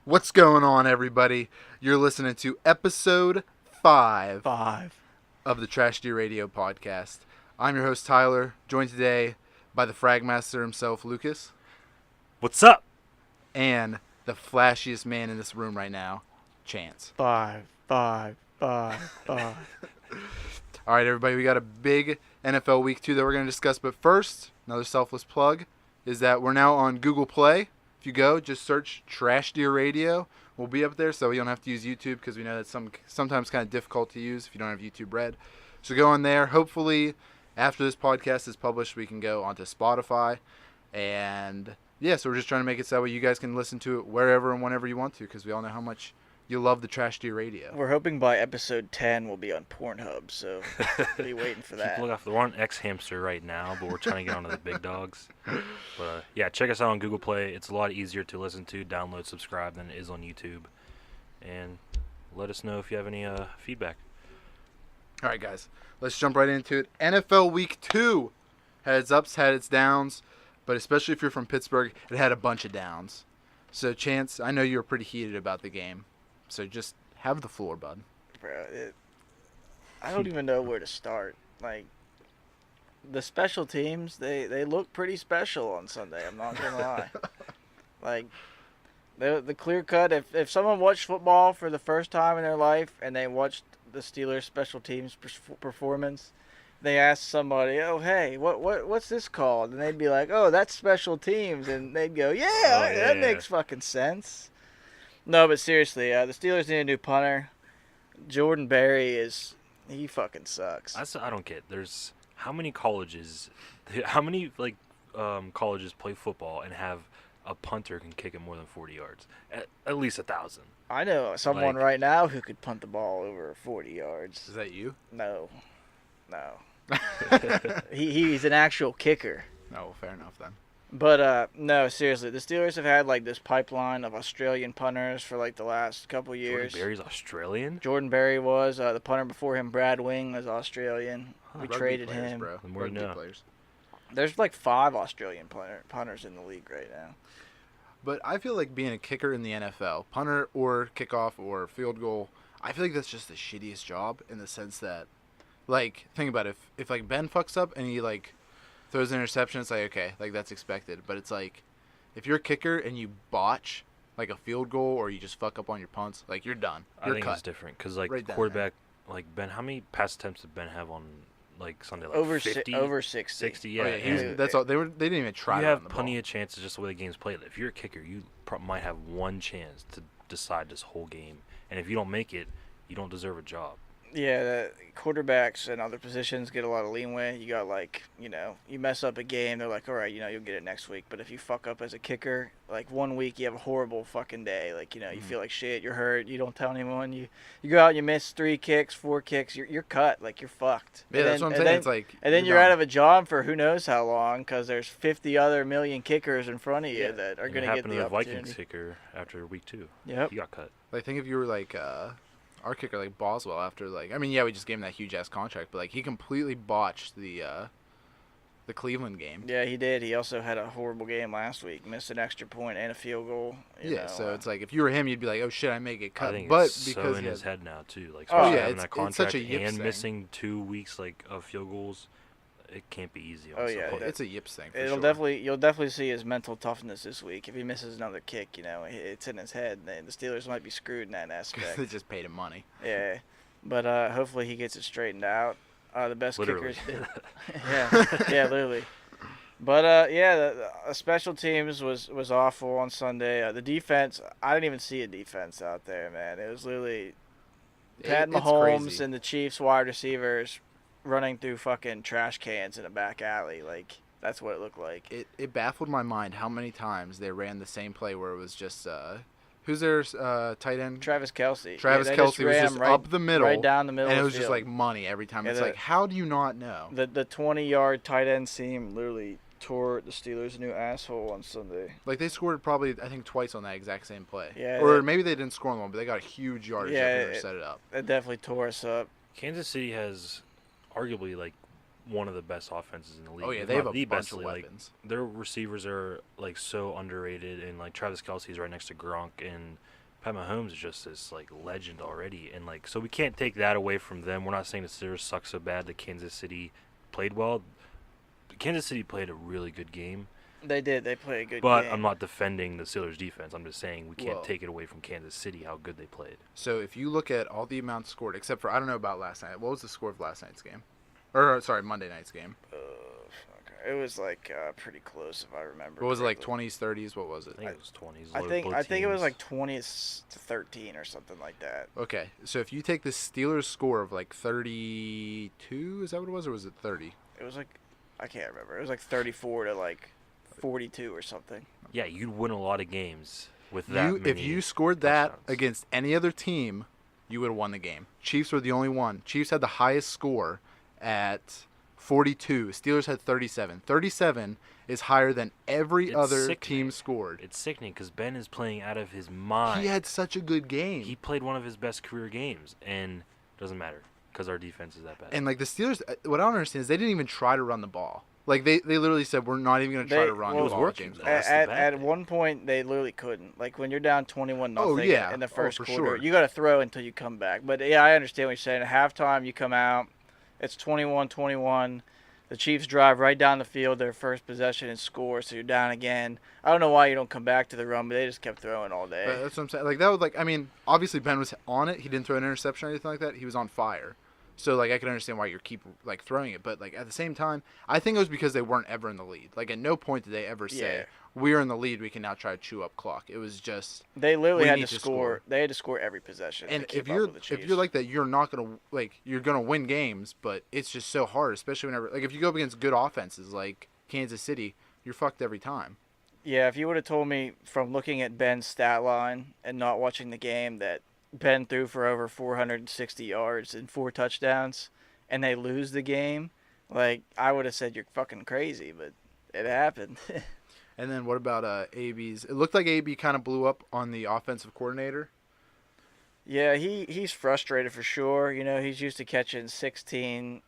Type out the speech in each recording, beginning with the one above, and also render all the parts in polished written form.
What's going on, everybody? You're listening to episode 5 of the Trash D Radio podcast. I'm your host, Tyler, joined today by the Fragmaster himself, Lucas, What's up? and the flashiest man in this room right now, Chance. Five. All right, everybody, we got a big NFL Week 2 that we're going to discuss, but first, another selfless plug is that we're now on Google Play. If you go, just search Trash Deer Radio. We'll be up there, so you don't have to use YouTube because we know that's sometimes kind of difficult to use if you don't have YouTube Red. So go on there. Hopefully, after this podcast is published, we can go onto Spotify. And, yeah, so we're just trying to make it so that way you guys can listen to it wherever and whenever you want to because we all know how much you love the Trash Deer Radio. We're hoping by episode 10 we'll be on Pornhub, so be waiting for that. Keep looking off. We're on X-Hamster right now, but we're trying to get onto the big dogs. But yeah, check us out on Google Play. It's a lot easier to listen to, download, subscribe than it is on YouTube. And let us know if you have any feedback. All right, guys, let's jump right into it. NFL Week 2 had its ups, had its downs, but especially if you're from Pittsburgh, it had a bunch of downs. So, Chance, I know you were pretty heated about the game. So just have the floor, bud. Bro, I don't even know where to start. Like, the special teams, they look pretty special on Sunday, I'm not going to lie. Like, the clear cut, if someone watched football for the first time in their life and they watched the Steelers special teams performance, they asked somebody, oh, hey, what's this called? And they'd be like, oh, that's special teams. And they'd go, that makes fucking sense. No, but seriously, the Steelers need a new punter. Jordan Berry he fucking sucks. I don't get. There's how many colleges play football and have a punter can kick it more than 40 yards? At least 1,000. I know someone right now who could punt the ball over 40 yards. Is that you? No. He's an actual kicker. No, fair enough then. But, no, seriously, the Steelers have had, like, this pipeline of Australian punters for, like, the last couple years. Jordan Berry's Australian? Jordan Berry was. The punter before him, Brad Wing, was Australian. We traded him. Bro. The more you know. Players. There's, like, 5 Australian punters in the league right now. But I feel like being a kicker in the NFL, punter or kickoff or field goal, I feel like that's just the shittiest job in the sense that, like, think about it. If like, Ben fucks up and he, like, throws an interception, it's like, okay, like, that's expected. But it's like, if you're a kicker and you botch, like, a field goal or you just fuck up on your punts, like, you're done. You're I think cut. it's different because, like, Right down quarterback, like, Ben, how many pass attempts did Ben have on, like, Sunday? Like, Over 50? over 60. 60, yeah. Oh, yeah, that's all. They didn't even try. You to run have the plenty ball. of chances just the way the game's played. If you're a kicker, you might have one chance to decide this whole game. And if you don't make it, you don't deserve a job. Yeah, the quarterbacks and other positions get a lot of leeway. You got, like, you mess up a game, they're like, all right, you'll get it next week. But if you fuck up as a kicker, like, 1 week you have a horrible fucking day. Like, you feel like shit, you're hurt, you don't tell anyone. You go out, you miss 3 kicks, 4 kicks, you're cut. Like, you're fucked. Yeah, that's what I'm saying. It's like, and then you're out of a job for who knows how long because there's 50 other million kickers in front of you that are going to get the opportunity. opportunity. Vikings kicker after week 2. Yep. He got cut. Like, think if you were like our kicker, like Boswell, after like, I mean, yeah, we just gave him that huge ass contract, but like he completely botched the Cleveland game. Yeah, he did. He also had a horrible game last week. Missed an extra point and a field goal. So it's like if you were him, you'd be like, oh shit, I may get cut. I think but it's because so in his head now too. Like, oh especially yeah, having that it's contract such a yips and thing. missing 2 weeks like of field goals, it can't be easy. Oh, yeah, it's a yips thing. For You'll sure. definitely see his mental toughness this week. If he misses another kick, it's in his head. The Steelers might be screwed in that aspect. They just paid him money. Yeah, but hopefully he gets it straightened out. The best Literally. kickers. yeah, literally. But the special teams was awful on Sunday. The defense, I didn't even see a defense out there, man. It was literally Pat It's Mahomes crazy. and the Chiefs wide receivers running through fucking trash cans in a back alley. Like, that's what it looked like. It baffled my mind how many times they ran the same play where it was just who's their tight end? Travis Kelce. Travis They Kelce was ran just him right, up the middle, right down the middle. and it of was the just field. like money every time. Yeah, It's like, how do you not know? The 20-yard tight end seam literally tore the Steelers a new asshole on Sunday. Like, they scored probably, I think, twice on that exact same play. Yeah, or maybe they didn't score on one, but they got a huge yardage Yeah, up and set it up. It definitely tore us up. Kansas City has arguably like one of the best offenses in the league. Oh yeah, if they have not a the bunch best of in the league. weapons. Like, their receivers are like so underrated, and like Travis Kelce's right next to Gronk, and Pat Mahomes is just this like legend already, and like so we can't take that away from them. We're not saying the Steelers suck so bad that Kansas City played well. Kansas City played a really good game. They did. They played a good But game. I'm not defending the Steelers' defense. I'm just saying we can't Well- take it away from Kansas City how good they played. So if you look at all the amounts scored, except for I don't know about last night. What was the score of last night's game? Or sorry, Monday night's game. Okay. It was like pretty close if I remember. What was it, like correctly. 20s, 30s? What was it? I think it was 20s. I think it was like 20-13 or something like that. Okay, so if you take the Steelers' score of like 32, is that what it was, or was it 30? It was like I can't remember. It was like 34 to like 42 or something. Yeah, you'd win a lot of games with that. If you scored that touchdowns. against any other team, you would have won the game. Chiefs were the only one. Chiefs had the highest score at 42. Steelers had 37. 37 is higher than every It's other sickening. team scored. It's sickening because Ben is playing out of his mind. He had such a good game. He played one of his best career games, and it doesn't matter because our defense is that bad. And like the Steelers, what I don't understand is they didn't even try to run the ball. Like they literally said we're not even going to try They- to run well, the it was ball. working. James. That's the bad At thing. one point, they literally couldn't. Like when you're down 21-0 Oh, yeah. in the Oh, first for quarter, sure. you got to throw until you come back. But yeah, I understand what you're saying. At halftime, you come out, it's 21-21. The Chiefs drive right down the field, their first possession, and score. So you're down again. I don't know why you don't come back to the run, but they just kept throwing all day. That's what I'm saying. Like that was like I mean, obviously Ben was on it. He didn't throw an interception or anything like that. He was on fire. So like I can understand why you keep like throwing it, but like at the same time, I think it was because they weren't ever in the lead. Like at no point did they ever say Yeah. we're in the lead. We can now try to chew up clock. It was just They literally we had need to to score. score. They had to score every possession. and to keep if up you're with the Chiefs. if you're like that, you're not gonna like you're gonna win games, but it's just so hard, especially whenever like if you go up against good offenses like Kansas City, you're fucked every time. Yeah, if you would have told me from looking at Ben's stat line and not watching the game that Ben threw for over 460 yards and 4 touchdowns and they lose the game, like I would have said you're fucking crazy, but it happened. And then what about AB's? It looked like AB kind of blew up on the offensive coordinator. Yeah, he's frustrated for sure. You know, he's used to catching 16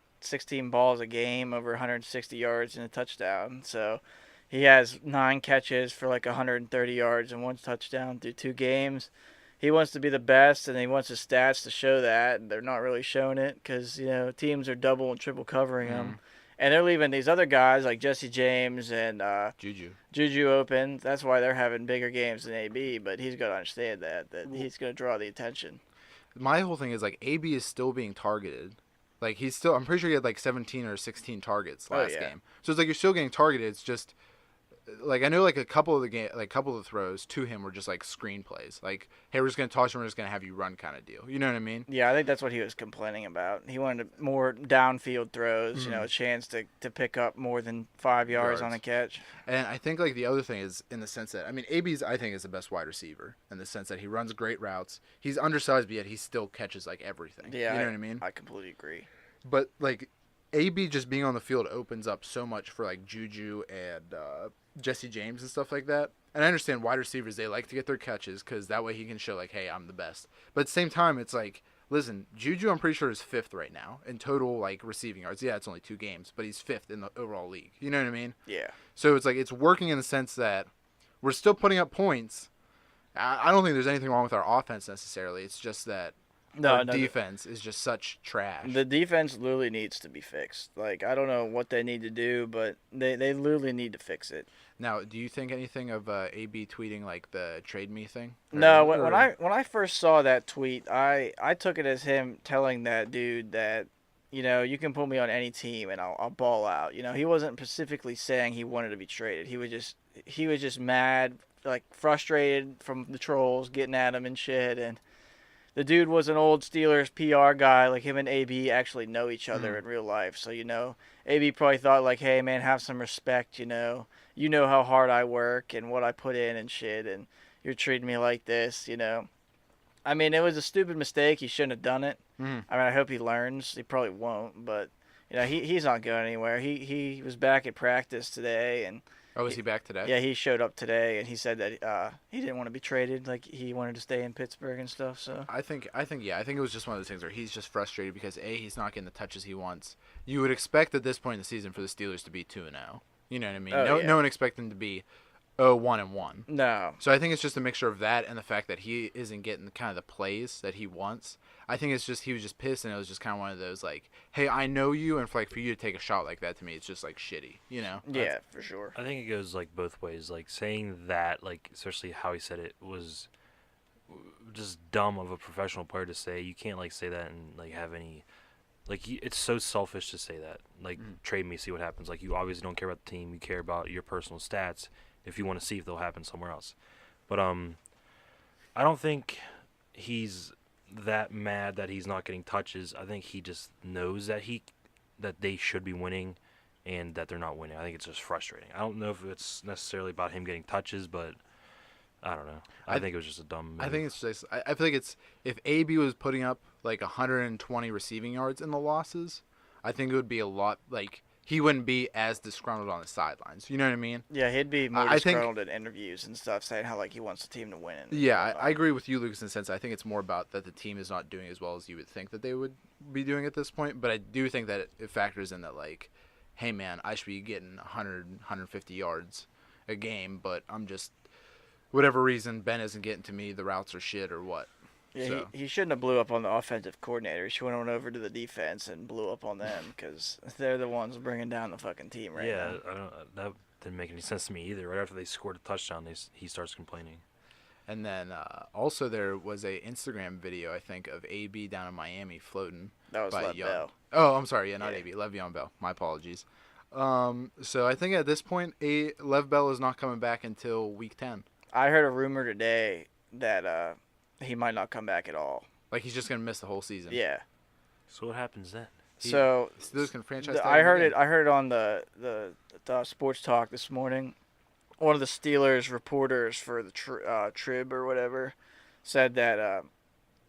balls a game over 160 yards and a touchdown. So he has 9 catches for like 130 yards and 1 touchdown through 2 games. He wants to be the best, and he wants his stats to show that. And they're not really showing it because, you know, teams are double and triple covering him. And they're leaving these other guys like Jesse James and Juju open. That's why they're having bigger games than AB, but he's got to understand that he's going to draw the attention. My whole thing is like AB is still being targeted. Like he's still, I'm pretty sure he had like 17 or 16 targets last yeah. game. So it's like you're still getting targeted. It's just like I know like a couple of the throws to him were just like screenplays. Like hey, we're just gonna toss you, we're just gonna have you run kind of deal. You know what I mean? Yeah, I think that's what he was complaining about. He wanted more downfield throws, you know, a chance to pick up more than 5 yards on a catch. And I think like the other thing is in the sense that I mean AB's I think is the best wide receiver in the sense that he runs great routes. He's undersized, but yet he still catches like everything. Yeah, you know what I mean? I completely agree. But like AB just being on the field opens up so much for like Juju and Jesse James and stuff like that. And I understand wide receivers, they like to get their catches because that way he can show like, hey, I'm the best. But at the same time, it's like, listen, Juju I'm pretty sure is 5th right now in total like receiving yards. Yeah, it's only 2 games, but he's 5th in the overall league. You know what I mean? Yeah. So it's like it's working in the sense that we're still putting up points. I don't think there's anything wrong with our offense necessarily. It's just that our defense is just such trash. The defense literally needs to be fixed. Like, I don't know what they need to do, but they literally need to fix it. Now, do you think anything of AB tweeting like the trade me thing? No, when I first saw that tweet, I took it as him telling that dude that, you know, you can put me on any team and I'll ball out. You know, he wasn't specifically saying he wanted to be traded. He was just mad, like frustrated from the trolls getting at him and shit. And the dude was an old Steelers PR guy. Like him and AB actually know each other in real life. So, you know, AB probably thought like, hey man, have some respect. You know how hard I work and what I put in and shit. And you're treating me like this, you know. I mean, it was a stupid mistake. He shouldn't have done it. I mean, I hope he learns. He probably won't, but you know, he's not going anywhere. He was back at practice today, and Oh, is he back today? Yeah, he showed up today, and he said that he didn't want to be traded. Like, he wanted to stay in Pittsburgh and stuff. So I think it was just one of those things where he's just frustrated because he's not getting the touches he wants. You would expect at this point in the season for the Steelers to be 2-0. You know what I mean? Oh, yeah. No one expected them to be 1-1. no. So I think it's just a mixture of that and the fact that he isn't getting kind of the plays that he wants. I think it's just he was just pissed, and it was just kind of one of those like, hey, I know you, and for you to take a shot like that to me, it's just like shitty, you know? Yeah, for sure. I think it goes like both ways. Like saying that, like especially how he said it was just dumb of a professional player to say. You can't like say that and like have any like it's so selfish to say that. Like trade me, see what happens. Like you obviously don't care about the team. You care about your personal stats if you want to see if they'll happen somewhere else. But I don't think he's that mad that he's not getting touches. I think he just knows that they should be winning and that they're not winning. I think it's just frustrating. I don't know if it's necessarily about him getting touches, but I don't know. I think it was just a dumb move. I think it's just I feel like it's if AB was putting up like 120 receiving yards in the losses, I think it would be a lot like he wouldn't be as disgruntled on the sidelines. You know what I mean? Yeah, he'd be more I think- disgruntled in interviews and stuff, saying how like he wants the team to win. And Yeah, whatnot. I agree with you, Lucas, in the sense I think it's more about that the team is not doing as well as you would think that they would be doing at this point. But I do think that it factors in that, like, hey, man, I should be getting 100, 150 yards a game, but I'm just, whatever reason, Ben isn't getting to me, the routes are shit or what. Yeah, So- he shouldn't have blew up on the offensive coordinator. He should have went over to the defense and blew up on them because they're the ones bringing down the fucking team right yeah, now. that didn't make any sense to me either. Right after they scored a touchdown, he starts complaining. And then also there was a Instagram video, I think, of AB down in Miami floating. That was by Lev Young. Bell. Oh, I'm sorry. Yeah, not Yeah. AB. Le'Veon Bell. My apologies. So I think at this point, Lev Bell is not coming back until week 10. I heard a rumor today that he might not come back at all. Like, he's just going to miss the whole season. Yeah. So what happens then? So Steelers can franchise the, tag I him heard again. it. I heard it on the sports talk this morning. One of the Steelers reporters for the Trib or whatever said that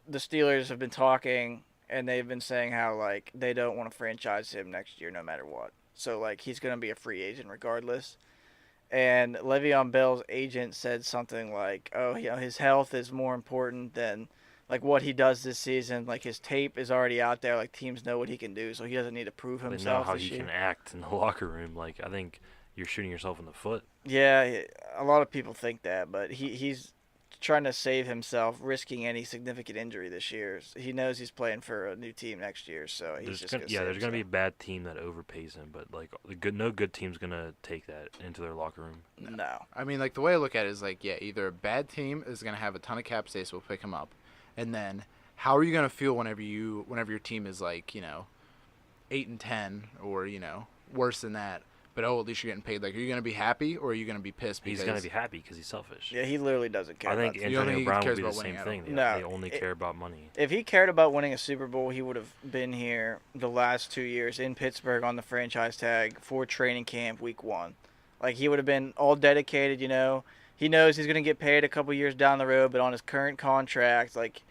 the Steelers have been talking and they've been saying how like they don't want to franchise him next year no matter what. So like he's gonna be a free agent regardless. And Le'Veon Bell's agent said something like, "Oh, you know, his health is more important than like what he does this season. Like his tape is already out there. Like teams know what he can do, so he doesn't need to prove They know himself how this he year." can act in the locker room. Like I think you're shooting yourself in the foot. Yeah, a lot of people think that, but he's trying to save himself, risking any significant injury this year. He knows he's playing for a new team next year, so he's just gonna there's gonna be a bad team that overpays him, but like no good team's gonna take that into their locker room. No. I mean, like, the way I look at it is, like, yeah, either a bad team is going to have a ton of cap space, will pick him up, and then how are you going to feel whenever your team is, like, 8-10 or, worse than that, but, at least you're getting paid. Like, are you going to be happy or are you going to be pissed? He's Because gonna be happy because he's selfish. Yeah, he literally doesn't care. I think about the You don't Antonio think he Brown cares would be the about same winning thing. at They, all? they No, only care about money. If he cared about winning a Super Bowl, he would have been here the last 2 years in Pittsburgh on the franchise tag for training camp week 1. Like, he would have been all dedicated, He knows he's going to get paid a couple years down the road, but on his current contract, like,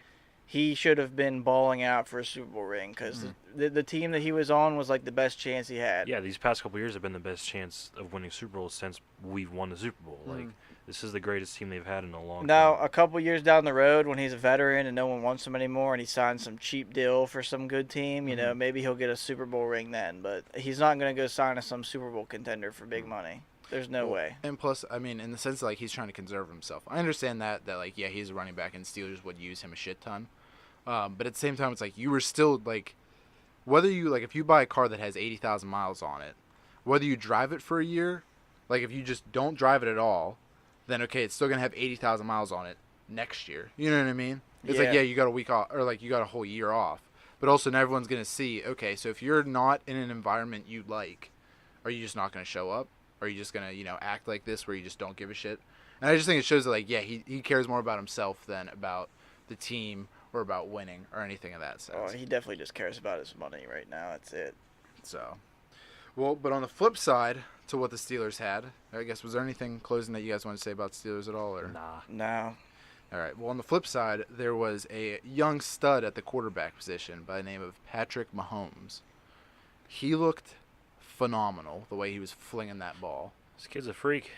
he should have been balling out for a Super Bowl ring because the team that he was on was, like, the best chance he had. Yeah, these past couple years have been the best chance of winning Super Bowls since we've won the Super Bowl. Like this is the greatest team they've had in a long Now, time. a couple years down the road, when he's a veteran and no one wants him anymore, and he signs some cheap deal for some good team, maybe he'll get a Super Bowl ring then. But he's not going to go sign to some Super Bowl contender for big money. There's no way. And plus, I mean, in the sense that, like, he's trying to conserve himself. I understand that, like, yeah, he's a running back and Steelers would use him a shit ton. But at the same time, it's like you were still, like, whether you, like, if you buy a car that has 80,000 miles on it, whether you drive it for a year, like, if you just don't drive it at all, then, okay, it's still going to have 80,000 miles on it next year. You know what I mean? It's like, Yeah. yeah, you got a week off, or, like, you got a whole year off. But also, now everyone's going to see, okay, so if you're not in an environment you like, are you just not going to show up? Are you just going to, act like this where you just don't give a shit? And I just think it shows that, like, yeah, he cares more about himself than about the team or about winning or anything of that sense. Oh, he definitely just cares about his money right now. That's it. So, well, but on the flip side to what the Steelers had, I guess, was there anything closing that you guys want to say about the Steelers at all? Or? Nah. No. All right. Well, on the flip side, there was a young stud at the quarterback position by the name of Patrick Mahomes. He looked phenomenal the way he was flinging that ball. This kid's a freak.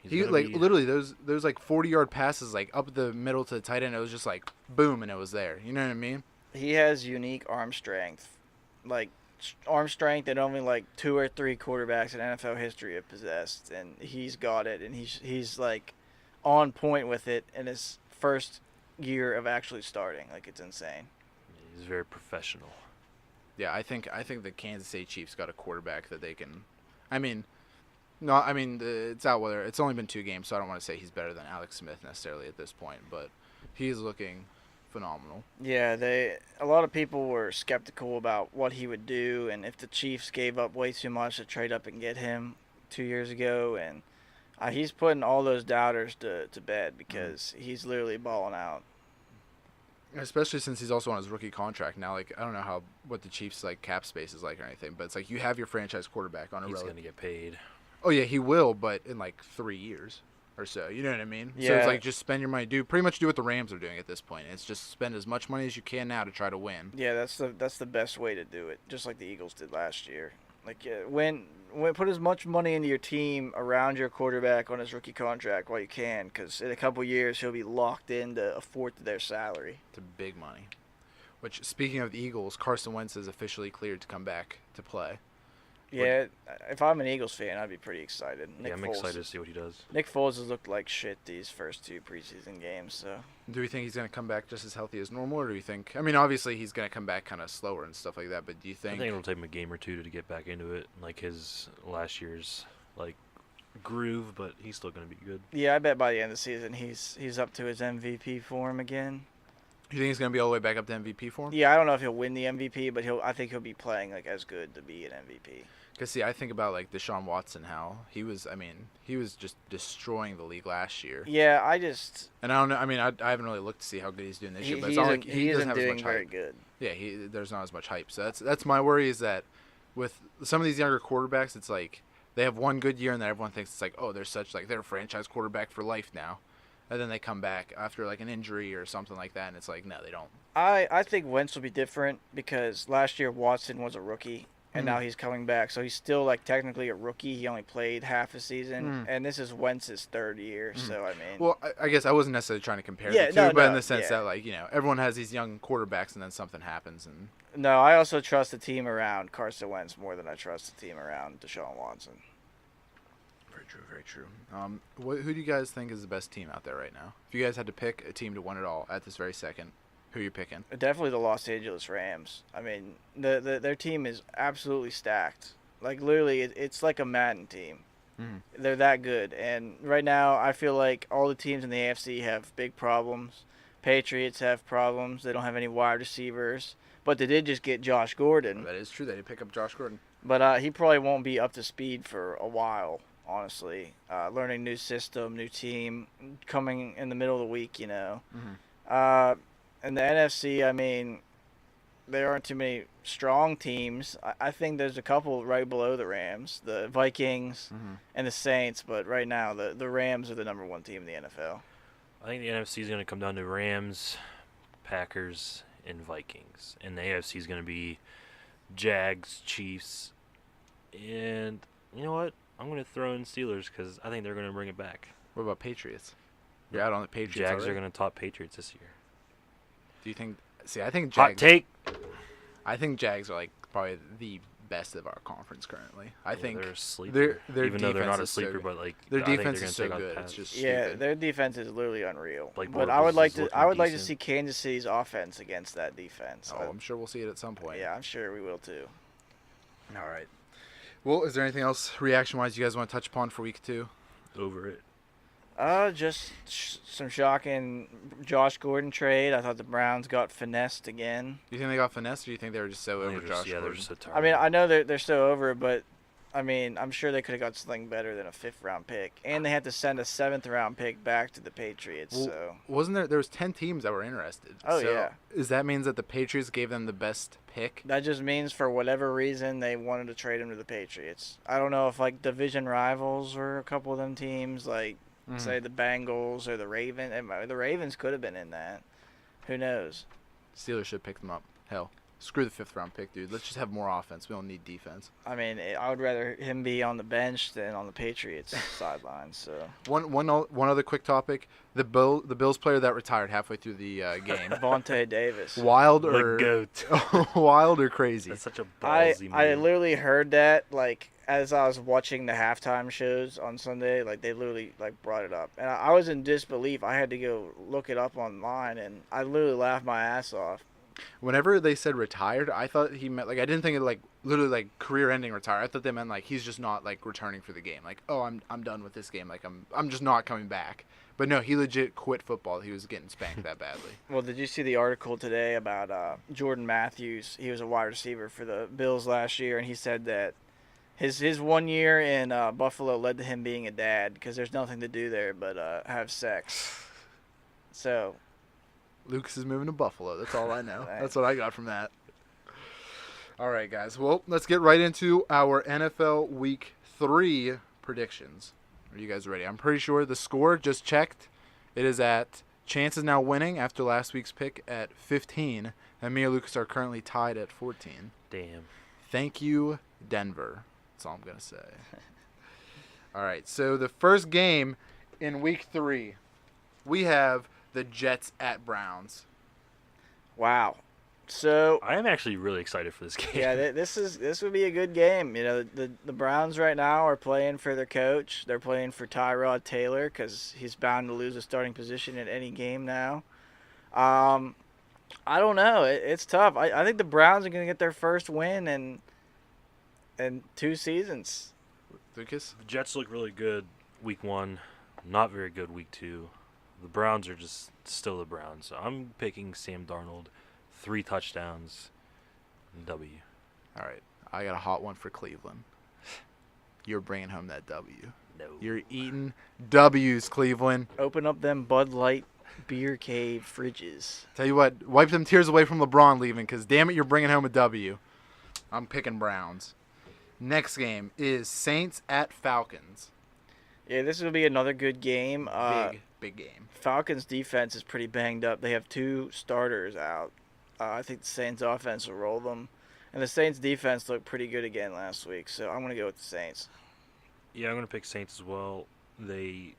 He's He gonna like be- literally those like 40-yard passes like up the middle to the tight end. It was just like boom, and it was there. You know what I mean? He has unique arm strength, like arm strength that only like 2 or 3 quarterbacks in NFL history have possessed, and he's got it, and he's like on point with it in his first year of actually starting. Like, it's insane. He's very professional. Yeah, I think the Kansas City Chiefs got a quarterback that they can. I mean, no, I mean it's out whether it's only been 2 games, so I don't want to say he's better than Alex Smith necessarily at this point, but he's looking phenomenal. Yeah, a lot of people were skeptical about what he would do, and if the Chiefs gave up way too much to trade up and get him 2 years ago, and he's putting all those doubters to bed because he's literally balling out. Especially since he's also on his rookie contract now. Like, I don't know what the Chiefs like cap space is like or anything, but it's like you have your franchise quarterback on a He's road. gonna get paid. Oh yeah, he will, but in like 3 years or so. You know what I mean? So Yeah. it's like just spend your money. Pretty much do what the Rams are doing at this point. It's just spend as much money as you can now to try to win. Yeah, that's the best way to do it, just like the Eagles did last year. Like, when put as much money into your team around your quarterback on his rookie contract while you can, because in a couple years he'll be locked into a fourth of their salary. It's big money. Which, speaking of the Eagles, Carson Wentz is officially cleared to come back to play. Yeah, if I'm an Eagles fan, I'd be pretty excited. Yeah, I'm excited to see what he does. Nick Foles has looked like shit these first 2 preseason games, so. Do we think he's going to come back just as healthy as normal, or do you think... I mean, obviously he's going to come back kind of slower and stuff like that, but do you I think... think it'll take him a game or 2 to get back into it, like his last year's like groove, but he's still gonna be good. Yeah, I bet by the end of the season he's up to his MVP form again. You think he's going to be all the way back up to MVP form? Yeah, I don't know if he'll win the MVP, but I think he'll be playing like as good to be an MVP. Because, see, I think about, like, Deshaun Watson, how he was just destroying the league last year. Yeah, And I don't know, I mean, I haven't really looked to see how good he's doing this year, but it's he not isn't, like he doesn't isn't have as doing much very hype. good. Yeah, there's not as much hype. So that's my worry is that with some of these younger quarterbacks, it's like they have one good year and then everyone thinks it's like, oh, they're a franchise quarterback for life now. And then they come back after like an injury or something like that, and it's like, no, they don't. I think Wentz will be different because last year Watson was a rookie, and Mhm. now he's coming back. So he's still like technically a rookie. He only played half a season, Mhm. and this is Wentz's 3rd year. So, I mean. Well, I guess I wasn't necessarily trying to compare Yeah, the two, no, but in no, the sense yeah. that, like, you know, everyone has these young quarterbacks and then something happens. And No, I also trust the team around Carson Wentz more than I trust the team around Deshaun Watson. Very true, very true. Who do you guys think is the best team out there right now? If you guys had to pick a team to win it all at this very second, who are you picking? Definitely the Los Angeles Rams. I mean, their team is absolutely stacked. Like, literally, it's like a Madden team. Mhm. They're that good. And right now, I feel like all the teams in the AFC have big problems. Patriots have problems. They don't have any wide receivers. But they did just get Josh Gordon. That is true. They did pick up Josh Gordon. But he probably won't be up to speed for a while, honestly. Learning new system, new team, coming in the middle of the week, you know. Mhm. In the NFC, I mean, there aren't too many strong teams. I think there's a couple right below the Rams, the Vikings Mhm. and the Saints. But right now, the Rams are the number 1 team in the NFL. I think the NFC is going to come down to Rams, Packers, and Vikings, and the AFC is going to be Jags, Chiefs, and you know what? I'm going to throw in Steelers because I think they're going to bring it back. What about Patriots? You're out on the Patriots Jags already? are going to top Patriots this year. Do you think? See, I think Hot Jags. take. I think Jags are like probably the best of our conference currently. I think they're a sleeper. their Even though they're defense not a is so sleeper, good. but like Their I think defense they're is gonna so take out good. the It's Pats. just Yeah, stupid. their defense is literally unreal. Like, but Bortles I would like is to. looking I would like to decent. see Kansas City's offense against that defense. Oh, I'm sure we'll see it at some point. Yeah, I'm sure we will too. All right. Well, is there anything else reaction-wise you guys want to touch upon for week 2? Over it. Just some shocking Josh Gordon trade. I thought the Browns got finessed again. Do you think they got finessed, or do you think they were just so I think over they're Josh just, they're Gordon? just so tired. I mean, I know they're so over it, but I mean, I'm sure they could have got something better than a 5th-round pick, and they had to send a 7th-round pick back to the Patriots. Well, So Wasn't there was 10 teams that were interested? Oh, So, yeah. Does that means that the Patriots gave them the best pick? that just means for whatever reason they wanted to trade him to the Patriots. I don't know if like division rivals were a couple of them teams, like say the Bengals or the Ravens. The Ravens could have been in that. Who knows? Steelers should pick them up. Hell, screw the 5th round pick, dude. Let's just have more offense. We don't need defense. I mean, I would rather him be on the bench than on the Patriots sideline. So One other quick topic: the Bills player that retired halfway through the game. Vontae Davis. Wild The or goat. wild or crazy? That's such a I ballsy I move. literally heard that like as I was watching the halftime shows on Sunday. Like they literally like brought it up, and I was in disbelief. I had to go look it up online, and I literally laughed my ass off. Whenever they said retired, I thought he meant like I didn't think it like literally like career-ending retire. I thought they meant like he's just not like returning for the game. Like, oh, I'm done with this game. Like I'm just not coming back. But no, he legit quit football. He was getting spanked that badly. Well, did you see the article today about Jordan Matthews? He was a wide receiver for the Bills last year, and he said that his 1 year in Buffalo led to him being a dad because there's nothing to do there but have sex. So Lucas is moving to Buffalo. That's all I know. Right. That's what I got from that. All right, guys. Well, let's get right into our NFL Week 3 predictions. Are you guys ready? I'm pretty sure the score just checked. It is at Chance is now winning after last week's pick at 15, and me and Lucas are currently tied at 14. Damn. Thank you, Denver. That's all I'm going to say. All right, so the first game in Week 3, we have the Jets at Browns. wow. So I am actually really excited for this game. yeah, this would be a good game. You know, the Browns right now are playing for their coach. They're playing for Tyrod Taylor because he's bound to lose a starting position in any game now. I don't know. It's tough. I think the Browns are going to get their first win in 2 seasons. Lucas? The Jets look really good week 1, not very good week 2. The Browns are just still the Browns. So I'm picking Sam Darnold, 3 touchdowns, W. All right, I got a hot one for Cleveland. You're bringing home that W. No. You're eating W's, Cleveland. Open up them Bud Light beer cave fridges. Tell you what, wipe them tears away from LeBron leaving, because damn it, you're bringing home a W. I'm picking Browns. Next game is Saints at Falcons. Yeah, this will be another good game. Big game. Falcons defense is pretty banged up. They have 2 starters out. I think the Saints offense will roll them. And the Saints defense looked pretty good again last week, so I'm going to go with the Saints. Yeah, I'm going to pick Saints as well. They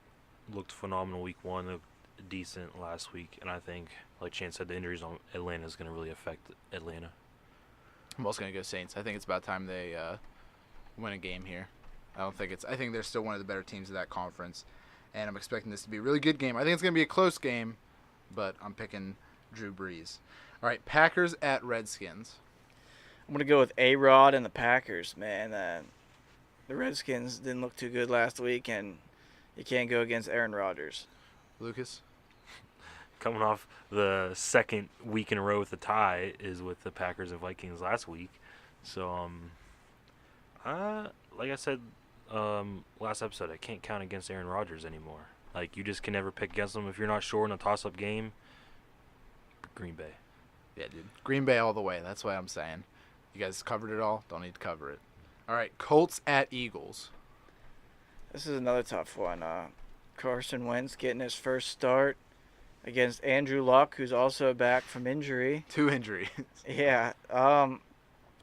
looked phenomenal week 1, looked decent last week, and I think, like Chance said, the injuries on Atlanta is going to really affect Atlanta. I'm also going to go Saints. I think it's about time they win a game here. I think they're still one of the better teams of that conference, and I'm expecting this to be a really good game. I think it's going to be a close game, but I'm picking Drew Brees. All right, Packers at Redskins. I'm going to go with A-Rod and the Packers, man. The Redskins didn't look too good last week, and you can't go against Aaron Rodgers. Lucas? Coming off the second week in a row with a tie is with the Packers and Vikings last week. So, like I said last episode, I can't count against Aaron Rodgers anymore. Like, you just can never pick against him. If you're not sure in a toss-up game, Green Bay. Yeah, dude. Green Bay all the way. That's what I'm saying. You guys covered it all. Don't need to cover it. All right, Colts at Eagles. This is another tough one. Carson Wentz getting his first start against Andrew Luck, who's also back from injury. 2 injuries. Yeah. I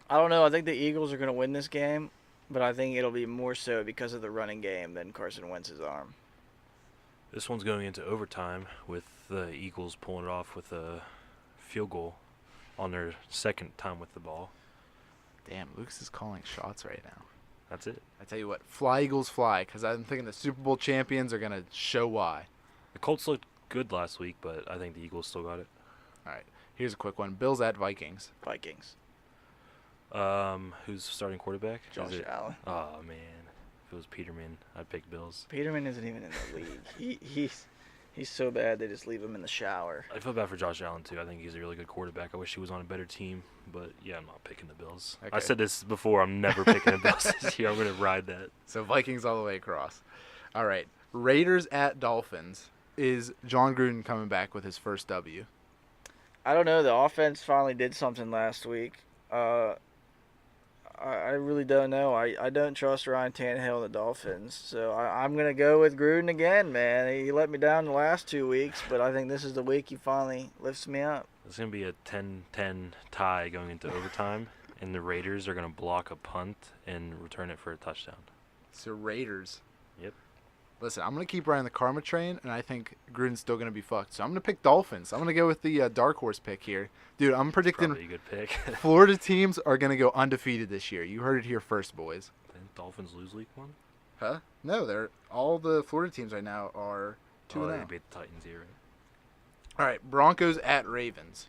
don't know. I think the Eagles are going to win this game, but I think it'll be more so because of the running game than Carson Wentz's arm. This one's going into overtime with the Eagles pulling it off with a field goal on their second time with the ball. Damn, Lucas is calling shots right now. That's it. I tell you what, fly Eagles fly, because I'm thinking the Super Bowl champions are going to show why. The Colts looked good last week, but I think the Eagles still got it. All right, here's a quick one. Bills at Vikings. Vikings. Who's starting quarterback? Josh Allen. Oh, man. If it was Peterman, I'd pick Bills. Peterman isn't even in the league. He's so bad they just leave him in the shower. I feel bad for Josh Allen, too. I think he's a really good quarterback. I wish he was on a better team, but, yeah, I'm not picking the Bills. Okay. I said this before. I'm never picking the Bills this year. I'm going to ride that. So Vikings all the way across. All right, Raiders at Dolphins. Is John Gruden coming back with his first W? I don't know. The offense finally did something last week. I really don't know. I don't trust Ryan Tannehill and the Dolphins, so I'm gonna go with Gruden again, man. He let me down the last 2 weeks, but I think this is the week he finally lifts me up. It's going to be a 10-10 tie going into overtime, and the Raiders are going to block a punt and return it for a touchdown. So Raiders. Yep. Listen, I'm going to keep riding the karma train, and I think Gruden's still going to be fucked. So I'm going to pick Dolphins. I'm going to go with the dark horse pick here. Dude, I'm predicting Probably a good pick. Florida teams are going to go undefeated this year. You heard it here first, boys. Didn't Dolphins lose week 1? Huh? No, all the Florida teams right now are 2-0. They beat the Titans here, right? All right, Broncos at Ravens.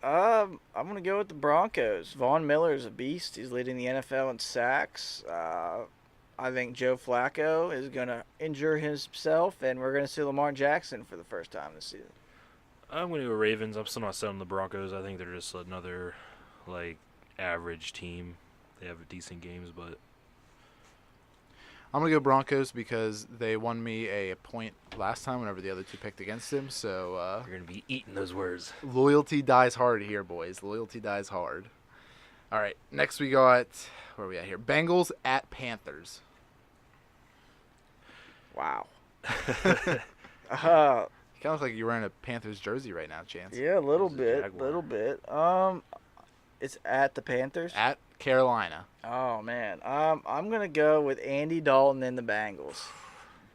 I'm gonna go with the Broncos. Von Miller is a beast. He's leading the NFL in sacks. I think Joe Flacco is gonna injure himself, and we're gonna see Lamar Jackson for the first time this season. I'm going to go Ravens. I'm still not selling the Broncos. I think they're just another, average team. They have decent games, but I'm going to go Broncos because they won me a point last time whenever the other two picked against him. So you're going to be eating those words. Loyalty dies hard here, boys. Loyalty dies hard. All right, next we got, where are we at here? Bengals at Panthers. Wow. It kind of looks like you're wearing a Panthers jersey right now, Chance. Yeah, a little He's a bit, Jaguar. little bit. It's at the Panthers. At Carolina. Oh man. I'm gonna go with Andy Dalton and the Bengals.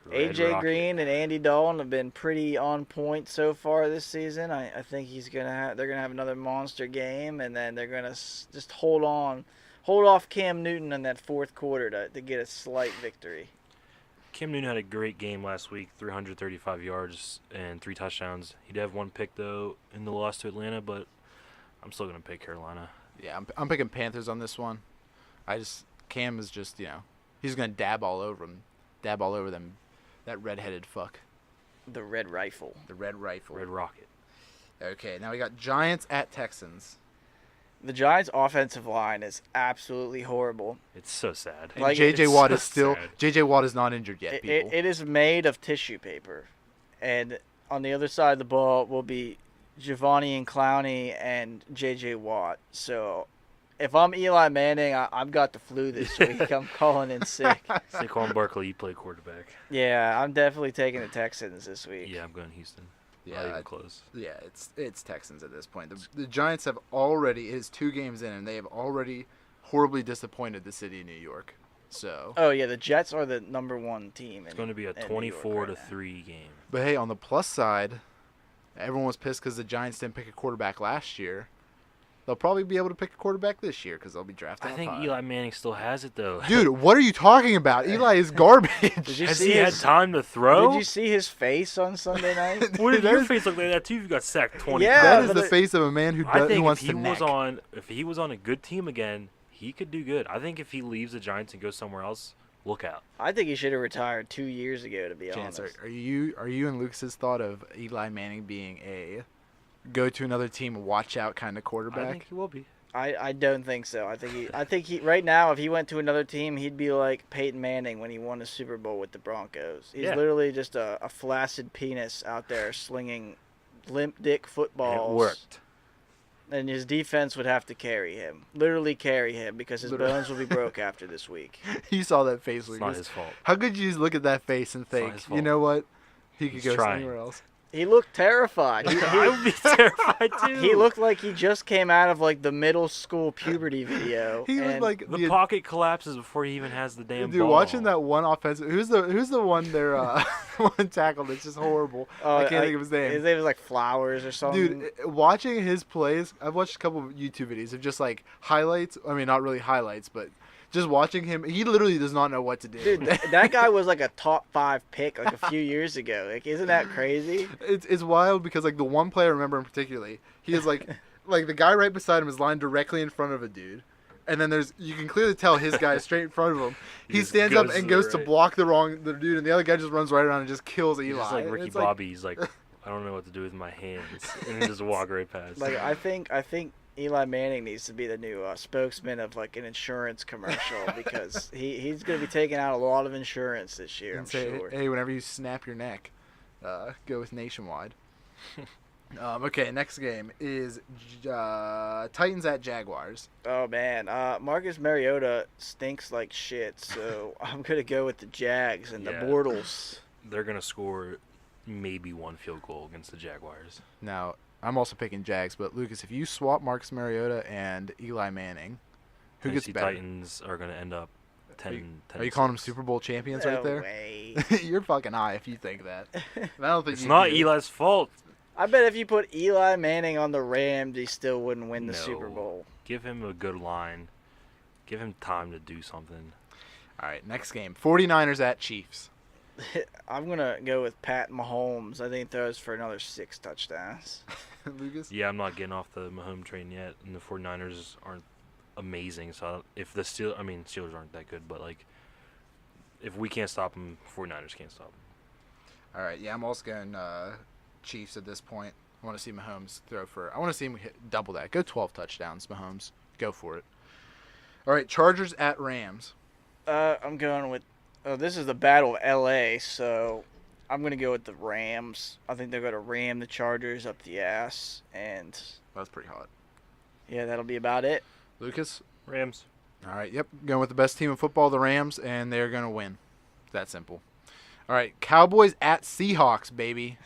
Red AJ Rocket. Green and Andy Dalton have been pretty on point so far this season. I think they're gonna have another monster game, and then they're gonna just hold off Cam Newton in that fourth quarter to get a slight victory. Cam Newton had a great game last week, 335 yards and 3 touchdowns. He did have 1 pick, though, in the loss to Atlanta, but I'm still going to pick Carolina. Yeah, I'm picking Panthers on this one. Cam is just, he's going to dab all over them. That redheaded fuck. The Red Rifle. The Red Rifle. Red Rocket. Okay, now we got Giants at Texans. The Giants' offensive line is absolutely horrible. It's so sad. And Like, J.J. it's Watt so is still sad. J.J. Watt is not injured yet, people. It is made of tissue paper. And on the other side of the ball will be Giovanni and Clowney and J.J. Watt. So if I'm Eli Manning, I've got the flu this week. I'm calling in sick. Saquon Barkley, you play quarterback. Yeah, I'm definitely taking the Texans this week. Yeah, I'm going Houston. Not Yeah, even close. yeah, it's Texans at this point. The Giants have already, it is 2 games in, and they have already horribly disappointed the city of New York. So, Oh, yeah, the Jets are the number 1 team. It's going to be a 24-3 game. but hey, on the plus side, everyone was pissed because the Giants didn't pick a quarterback last year. They'll probably be able to pick a quarterback this year because they'll be drafting. I think high. Eli Manning still has it, though. Dude, what are you talking about? Eli is garbage. Did you Has see he had his- time to throw? Did you see his face on Sunday night? What did That your is- face look like that, too, if you got sacked 20 Yeah, that times? is but the face of a man who, I who think if wants he to was neck. if he was on a good team again, he could do good. I think if he leaves the Giants and goes somewhere else, look out. I think he should have retired 2 years ago, to be Chance, honest. are you and Lucas's thought of Eli Manning being a go to another team, watch out kind of quarterback? I think he will be. I don't think so. I think he right now, if he went to another team, he'd be like Peyton Manning when he won a Super Bowl with the Broncos. He's Yeah. literally just a flaccid penis out there slinging limp dick And footballs. it worked. And his defense would have to carry him, literally carry him, because his Literally. bones will be broke after this week. You saw that face, It's not Lucas. his fault. How could you just look at that face and not think, his you fault. know what? He could He's go trying. anywhere else. He looked terrified. I would be terrified, too. He looked like he just came out of like the middle school puberty video. He looked and like The pocket collapses before he even has the damn dude. ball. Watching that one offensive, who's the one there? One tackle that's just horrible. I can't think of his name. His name was like Flowers or something. Dude, watching his plays, I've watched a couple of YouTube videos of just like highlights. I mean, not really highlights, but just watching him. He literally does not know what to do. Dude, that guy was like a top 5 pick like a few years ago. Like, isn't that crazy? It's wild because like the one play I remember in particularly, he is like the guy right beside him is lined directly in front of a dude. And then you can clearly tell his guy is straight in front of him. He He just stands up goes and to the goes to right. block the dude, and the other guy just runs right around and just kills Eli. He's just like And Ricky it's Bobby. He's like, I don't know what to do with my hands. And he just walk right past. Like, I think Eli Manning needs to be the new spokesman of like an insurance commercial because he's going to be taking out a lot of insurance this year, I'm and say, sure. hey, whenever you snap your neck, go with Nationwide. Okay, next game is Titans at Jaguars. Oh man, Marcus Mariota stinks like shit, so I'm gonna go with the Jags and the Yeah. Bortles. They're gonna score maybe one field goal against the Jaguars. Now, I'm also picking Jags, but Lucas, if you swap Marcus Mariota and Eli Manning, who gets Tennessee better? Titans are gonna end up 10. Are you calling them Super Bowl champions right No there? way. You're fucking high if you think that. And I don't think It's you not do. Eli's fault. I bet if you put Eli Manning on the Rams, he still wouldn't win the No. Super Bowl. Give him a good line. Give him time to do something. All right, next game. 49ers at Chiefs. I'm gonna go with Pat Mahomes. I think he throws for another 6 touchdowns. Lucas? Yeah, I'm not getting off the Mahomes train yet, and the 49ers aren't amazing. So if the Steelers aren't that good, but like if we can't stop them, 49ers can't stop them. All right, yeah, I'm also going Chiefs at this point. I want to see Mahomes throw for. I want to see him hit double that. Go 12 touchdowns, Mahomes. Go for it. All right, Chargers at Rams. I'm going with. This is the Battle of L.A., so I'm going to go with the Rams. I think they're going to ram the Chargers up the ass, and That's pretty hot. yeah, that'll be about it. Lucas? Rams. All right, yep. Going with the best team in football, the Rams, and they're going to win. It's that simple. All right, Cowboys at Seahawks, baby.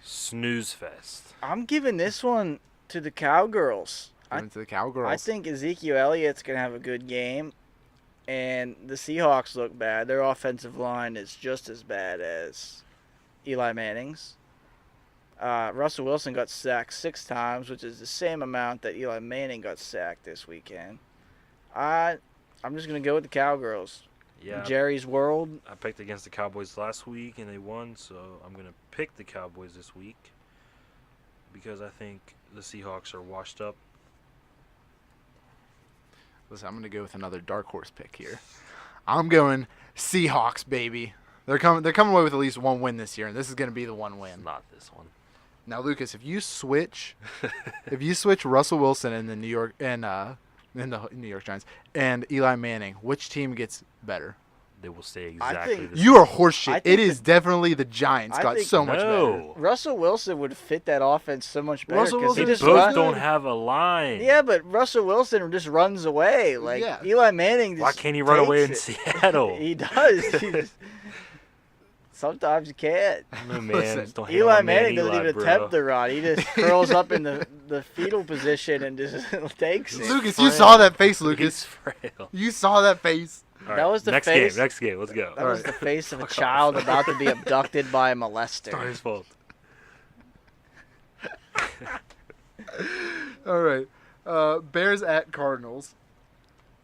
Snooze fest. I'm giving this one to the Cowgirls. Going to the Cowgirls. I think Ezekiel Elliott's going to have a good game, and the Seahawks look bad. Their offensive line is just as bad as Eli Manning's. Russell Wilson got sacked 6 times, which is the same amount that Eli Manning got sacked this weekend. I'm just going to go with the Cowgirls. Yeah. Jerry's World. I picked against the Cowboys last week and they won, so I'm going to pick the Cowboys this week because I think the Seahawks are washed up. Listen, I'm going to go with another dark horse pick here. I'm going Seahawks, baby. They're coming away with at least one win this year, and this is going to be the one win. Not this one. Now, Lucas, if you switch Russell Wilson and the New York Giants and Eli Manning, which team gets better? They will stay I exactly think- the You are horseshit. I think It is definitely the Giants. I Got think- so much better. No. Russell Wilson would fit that offense so much better. Russell 'cause he Wilson They is just both run- don't have a line. Yeah, but Russell Wilson just runs away. Like Yeah. Eli Manning. Just Why can't he run away in takes it. Seattle? He does. Sometimes you can't. No, man. Listen, just don't hate Eli on my man Manning doesn't Eli, even bro. attempt the run. He just curls up in the fetal position and just takes it. Lucas, you saw that face, He's Lucas. frail. You saw that face. All That was the next face- game. Next game. Let's go. That was Alright. the face of a Fuck off. child about to be abducted by a molester. It's not his fault. All right. Bears at Cardinals.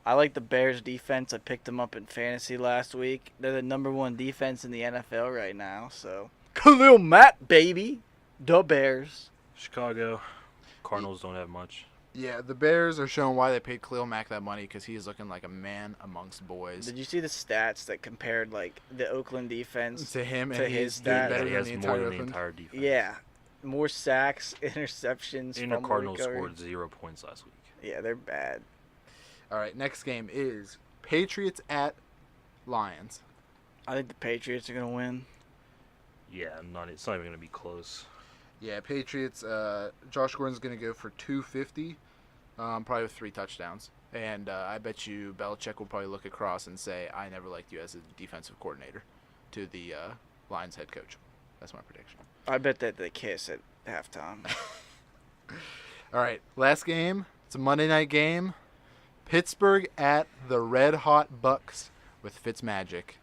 I like the Bears defense. I picked them up in fantasy last week. They're the #1 defense in the NFL right now. So Khalil Mack, baby, the Bears. Chicago. Cardinals don't have much. Yeah, the Bears are showing why they paid Khalil Mack that money because he is looking like a man amongst boys. Did you see the stats that compared like the Oakland defense? To him To and his he's doing stats. better he than has the more entire than the Oakland. entire defense. Yeah, more sacks, interceptions. And the fumble Cardinals recovery. scored 0 points last week. Yeah, they're bad. All right, next game is Patriots at Lions. I think the Patriots are gonna win. Yeah, it's not even going to be close. Yeah, Patriots. Josh Gordon's going to go for 250, probably with 3 touchdowns. And I bet you Belichick will probably look across and say, I never liked you as a defensive coordinator to the Lions head coach. That's my prediction. I bet that they kiss at halftime. All right, last game. It's a Monday night game. Pittsburgh at the Red Hot Bucks with Fitzmagic.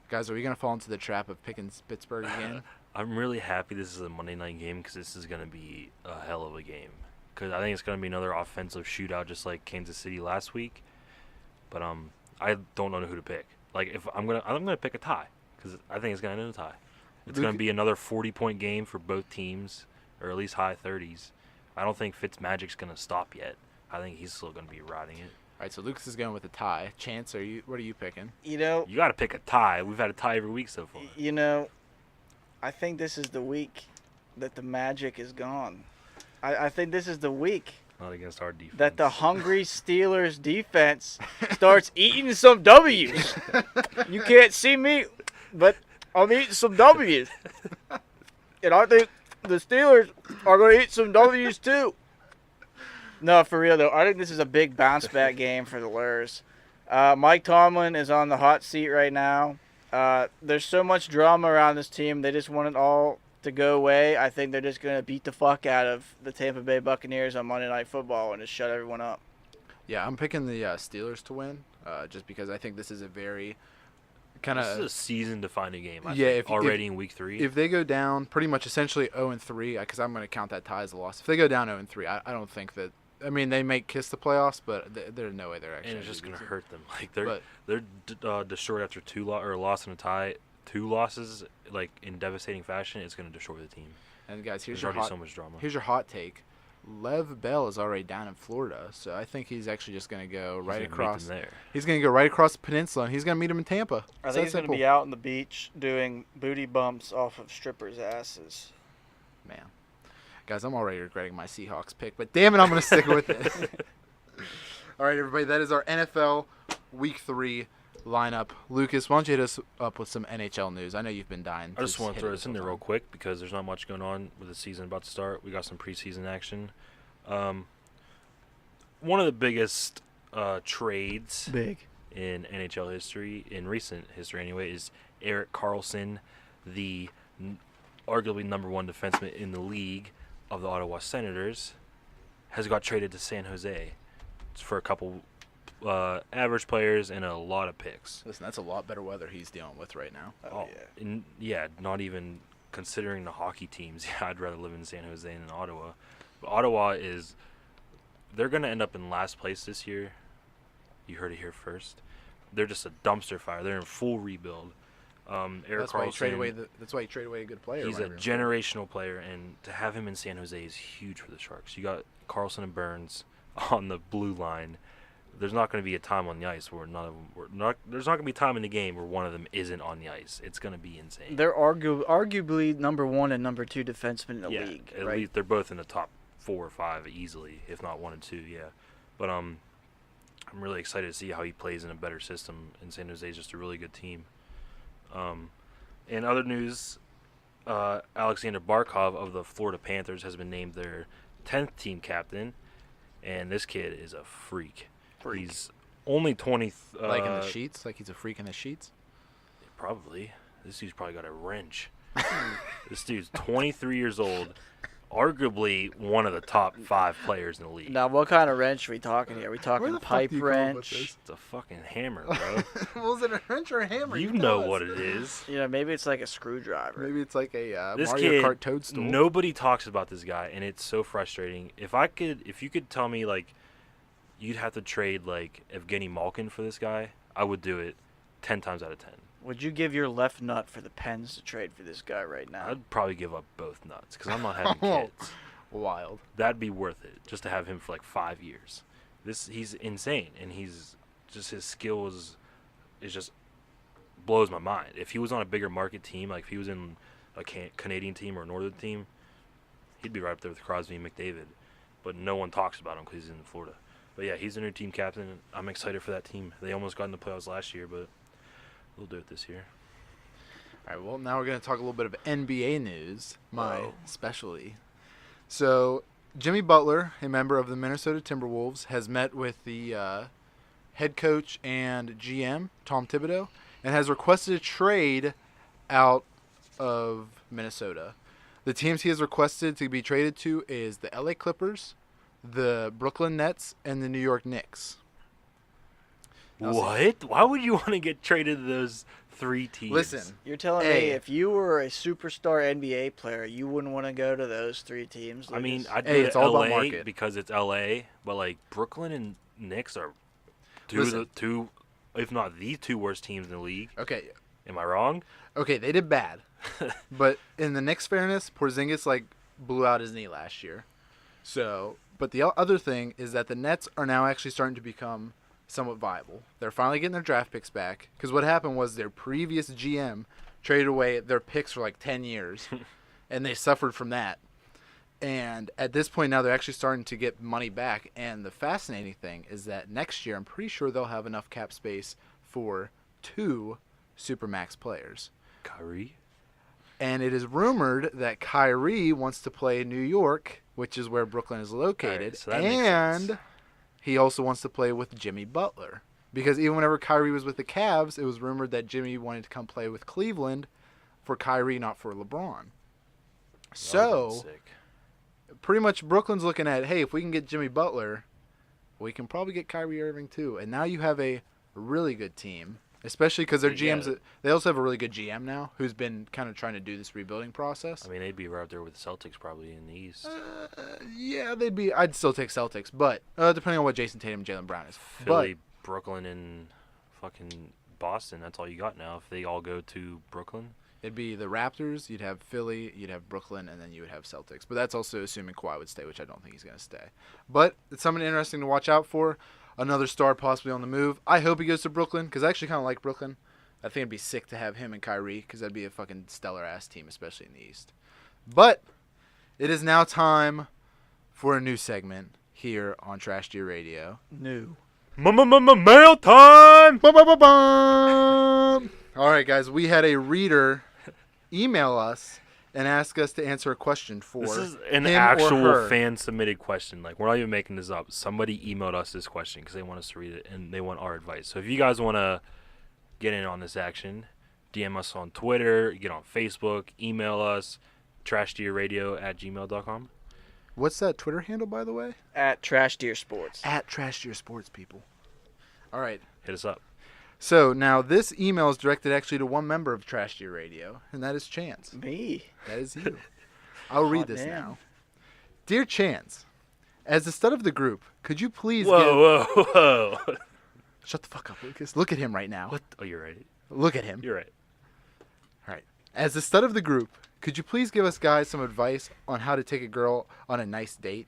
Guys, are we going to fall into the trap of picking Pittsburgh again? I'm really happy this is a Monday night game because this is going to be a hell of a game. Because I think it's going to be another offensive shootout just like Kansas City last week. But I don't know who to pick. Like if I'm gonna pick a tie because I think it's going to end in a tie. It's going to be another 40-point game for both teams, or at least high 30s. I don't think Fitzmagic's going to stop yet. I think he's still going to be riding it. All right, so Lucas is going with a tie. Chance, what are you picking? You know, You got to pick a tie. We've had a tie every week so far. I think this is the week that the magic is gone. I think this is the week Not against our defense. that the hungry Steelers defense starts eating some W's. You can't see me, but I'm eating some W's. And I think the Steelers are going to eat some W's too. No, for real though, I think this is a big bounce back game for the Lurs. Mike Tomlin is on the hot seat right now. There's so much drama around this team. They just want it all to go away. I think they're just going to beat the fuck out of the Tampa Bay Buccaneers on Monday Night Football and just shut everyone up. Yeah, I'm picking the Steelers to win, just because I think this is a very This is a season-defining game. I Yeah, think, already in week 3. If they go down pretty much essentially 0-3, because I'm going to count that tie as a loss. If they go down 0-3, I don't think that. I mean, they may kiss the playoffs, but there's no way they're actually. And it's just going to hurt them. Like they're destroyed after a loss and a tie, 2 losses, like in devastating fashion. It's going to destroy the team. And guys, There's already so much drama. Here's your hot take. Lev Bell is already down in Florida, so I think he's actually just going to go right across. He's going to go right across the peninsula, and he's going to meet him in Tampa. I think he's going to be out on the beach doing booty bumps off of strippers' asses. Man. Guys, I'm already regretting my Seahawks pick, but damn it, I'm going to stick with it. All right, everybody, that is our NFL Week 3 lineup. Lucas, why don't you hit us up with some NHL news? I know you've been dying. I just want to throw this in there real quick because there's not much going on with the season about to start. We got some preseason action. One of the biggest trades in NHL history, in recent history anyway, is Erik Karlsson, the arguably number 1 defenseman in the league of the Ottawa Senators, has got traded to San Jose for a couple average players and a lot of picks. Listen, that's a lot better weather he's dealing with right now. Yeah, not even considering the hockey teams. Yeah, I'd rather live in San Jose than in Ottawa. But Ottawa they're going to end up in last place this year. You heard it here first. They're just a dumpster fire. They're in full rebuild. Erik That's why you trade Karlsson, away that's why you trade away a good player. he's a generational player, and to have him in San Jose is huge for the Sharks. You got Karlsson and Burns on the blue line. There's not going to be a time on the ice where there's not going to be time in the game where one of them isn't on the ice. It's going to be insane. They're arguably number 1 and number 2 defensemen in the league. At right? least they're both in the top 4 or 5 easily, if not 1 and 2. Yeah, but I'm really excited to see how he plays in a better system. And San Jose is just a really good team. In other news, Alexander Barkov of the Florida Panthers has been named their 10th team captain, and this kid is a freak. He's only 20. Like in the sheets? Like he's a freak in the sheets? Probably. This dude's probably got a wrench. This dude's 23 years old, arguably one of the top 5 players in the league. Now, what kind of wrench are we talking here? Are we talking pipe wrench? It's a fucking hammer, bro. Was it a wrench or a hammer? You know what it is. Maybe it's like a screwdriver. Maybe it's like a This Mario kid, Kart toadstool. Nobody talks about this guy, and it's so frustrating. If you could tell me, like, you'd have to trade, like, Evgeny Malkin for this guy, I would do it 10 times out of 10. Would you give your left nut for the Pens to trade for this guy right now? I'd probably give up both nuts because I'm not having kids. Wild. That'd be worth it just to have him for like 5 years. He's insane, and his skill is just blows my mind. If he was on a bigger market team, like if he was in a Canadian team or a Northern team, he'd be right up there with Crosby and McDavid. But no one talks about him because he's in Florida. But yeah, he's a new team captain. I'm excited for that team. They almost got in the playoffs last year, but we'll do it this year. All right, well, now we're going to talk a little bit of NBA news, my specialty. So, Jimmy Butler, a member of the Minnesota Timberwolves, has met with the head coach and GM, Tom Thibodeau, and has requested a trade out of Minnesota. The teams he has requested to be traded to is the LA Clippers, the Brooklyn Nets, and the New York Knicks. What? Why would you want to get traded to those 3 teams? Listen, You're telling me if you were a superstar NBA player, you wouldn't want to go to those 3 teams? I mean, I'd Hey, go it's to all LA about market. because it's LA, but like Brooklyn and Knicks are two, if not the 2 worst teams in the league. Okay, Am I wrong? they did bad. But in the Knicks' fairness, Porzingis blew out his knee last year. So, but the other thing is that the Nets are now actually starting to become somewhat viable. They're finally getting their draft picks back because what happened was their previous GM traded away their picks for like 10 years, and they suffered from that. And at this point now they're actually starting to get money back. And the fascinating thing is that next year I'm pretty sure they'll have enough cap space for 2 Supermax players. Kyrie? And it is rumored that Kyrie wants to play in New York, which is where Brooklyn is located. Right, so that makes sense. And he also wants to play with Jimmy Butler. Because even whenever Kyrie was with the Cavs, it was rumored that Jimmy wanted to come play with Cleveland for Kyrie, not for LeBron. So, pretty much Brooklyn's looking at, hey, if we can get Jimmy Butler, we can probably get Kyrie Irving too. And now you have a really good team, especially because their GMs, they also have a really good GM now who's been kind of trying to do this rebuilding process. I mean, they'd be right up there with the Celtics probably in the East. Yeah, they'd be. I'd still take Celtics, but depending on what Jason Tatum and Jaylen Brown is. Philly, Brooklyn, and fucking Boston, that's all you got now if they all go to Brooklyn. It'd be the Raptors, you'd have Philly, you'd have Brooklyn, and then you would have Celtics. But that's also assuming Kawhi would stay, which I don't think he's going to stay. But it's something interesting to watch out for. Another star possibly on the move. I hope he goes to Brooklyn, because I actually kind of like Brooklyn. I think it'd be sick to have him and Kyrie, because that'd be a fucking stellar-ass team, especially in the East. But it is now time for a new segment here on Trash Deer Radio. New. Mail time! All right, guys, we had a reader email us and ask us to answer a question for This is an him or actual her. fan-submitted question. Like, we're not even making this up. Somebody emailed us this question because they want us to read it, and they want our advice. So if you guys want to get in on this action, DM us on Twitter, get on Facebook, email us, trashdeerradio@gmail.com. What's that Twitter handle, by the way? At Trash Deer Sports. At Trash Deer Sports, people. All right. Hit us up. So now this email is directed actually to one member of Trash Deer Radio, and that is Chance. Me. That is you. I'll read this damn. now. Dear Chance, as the stud of the group, could you please Whoa. Shut the fuck up, Lucas. Look at him right now. What? Oh, you're right. Look at him. You're right. All right. As the stud of the group, could you please give us guys some advice on how to take a girl on a nice date?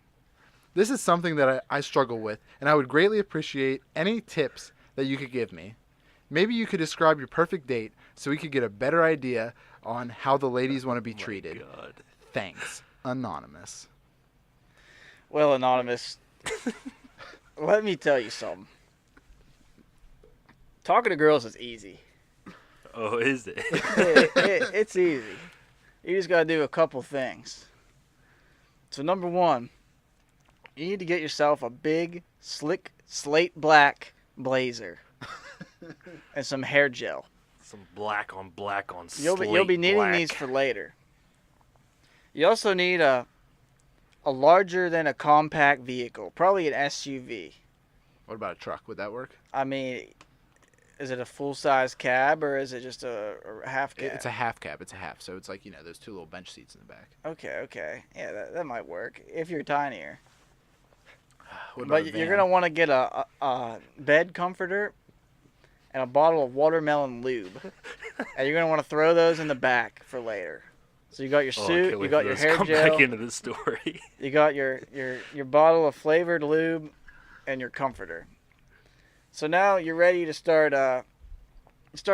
This is something that I struggle with, and I would greatly appreciate any tips that you could give me. Maybe you could describe your perfect date so we could get a better idea on how the ladies want to be treated. God. Thanks. Anonymous. Well, Anonymous, let me tell you something. Talking to girls is easy. Oh, is it? It's easy. You just got to do a couple things. So, number one, you need to get yourself a big, slick, slate black blazer and some hair gel. Some black on You'll be needing black. these for later. You also need a larger than a compact vehicle, probably an SUV. What about a truck? Would that work? I mean, is it a full-size cab or is it just a half cab? It's a half cab. It's a half. So it's like, those two little bench seats in the back. Okay. Yeah, that might work if you're tinier. What about But a you're van? going to want to get a bed comforter and a bottle of watermelon lube. And you're going to want to throw those in the back for later. So you got your suit, you got your hair Come gel, back into the story. you got your bottle of flavored lube, and your comforter. So now you're ready to start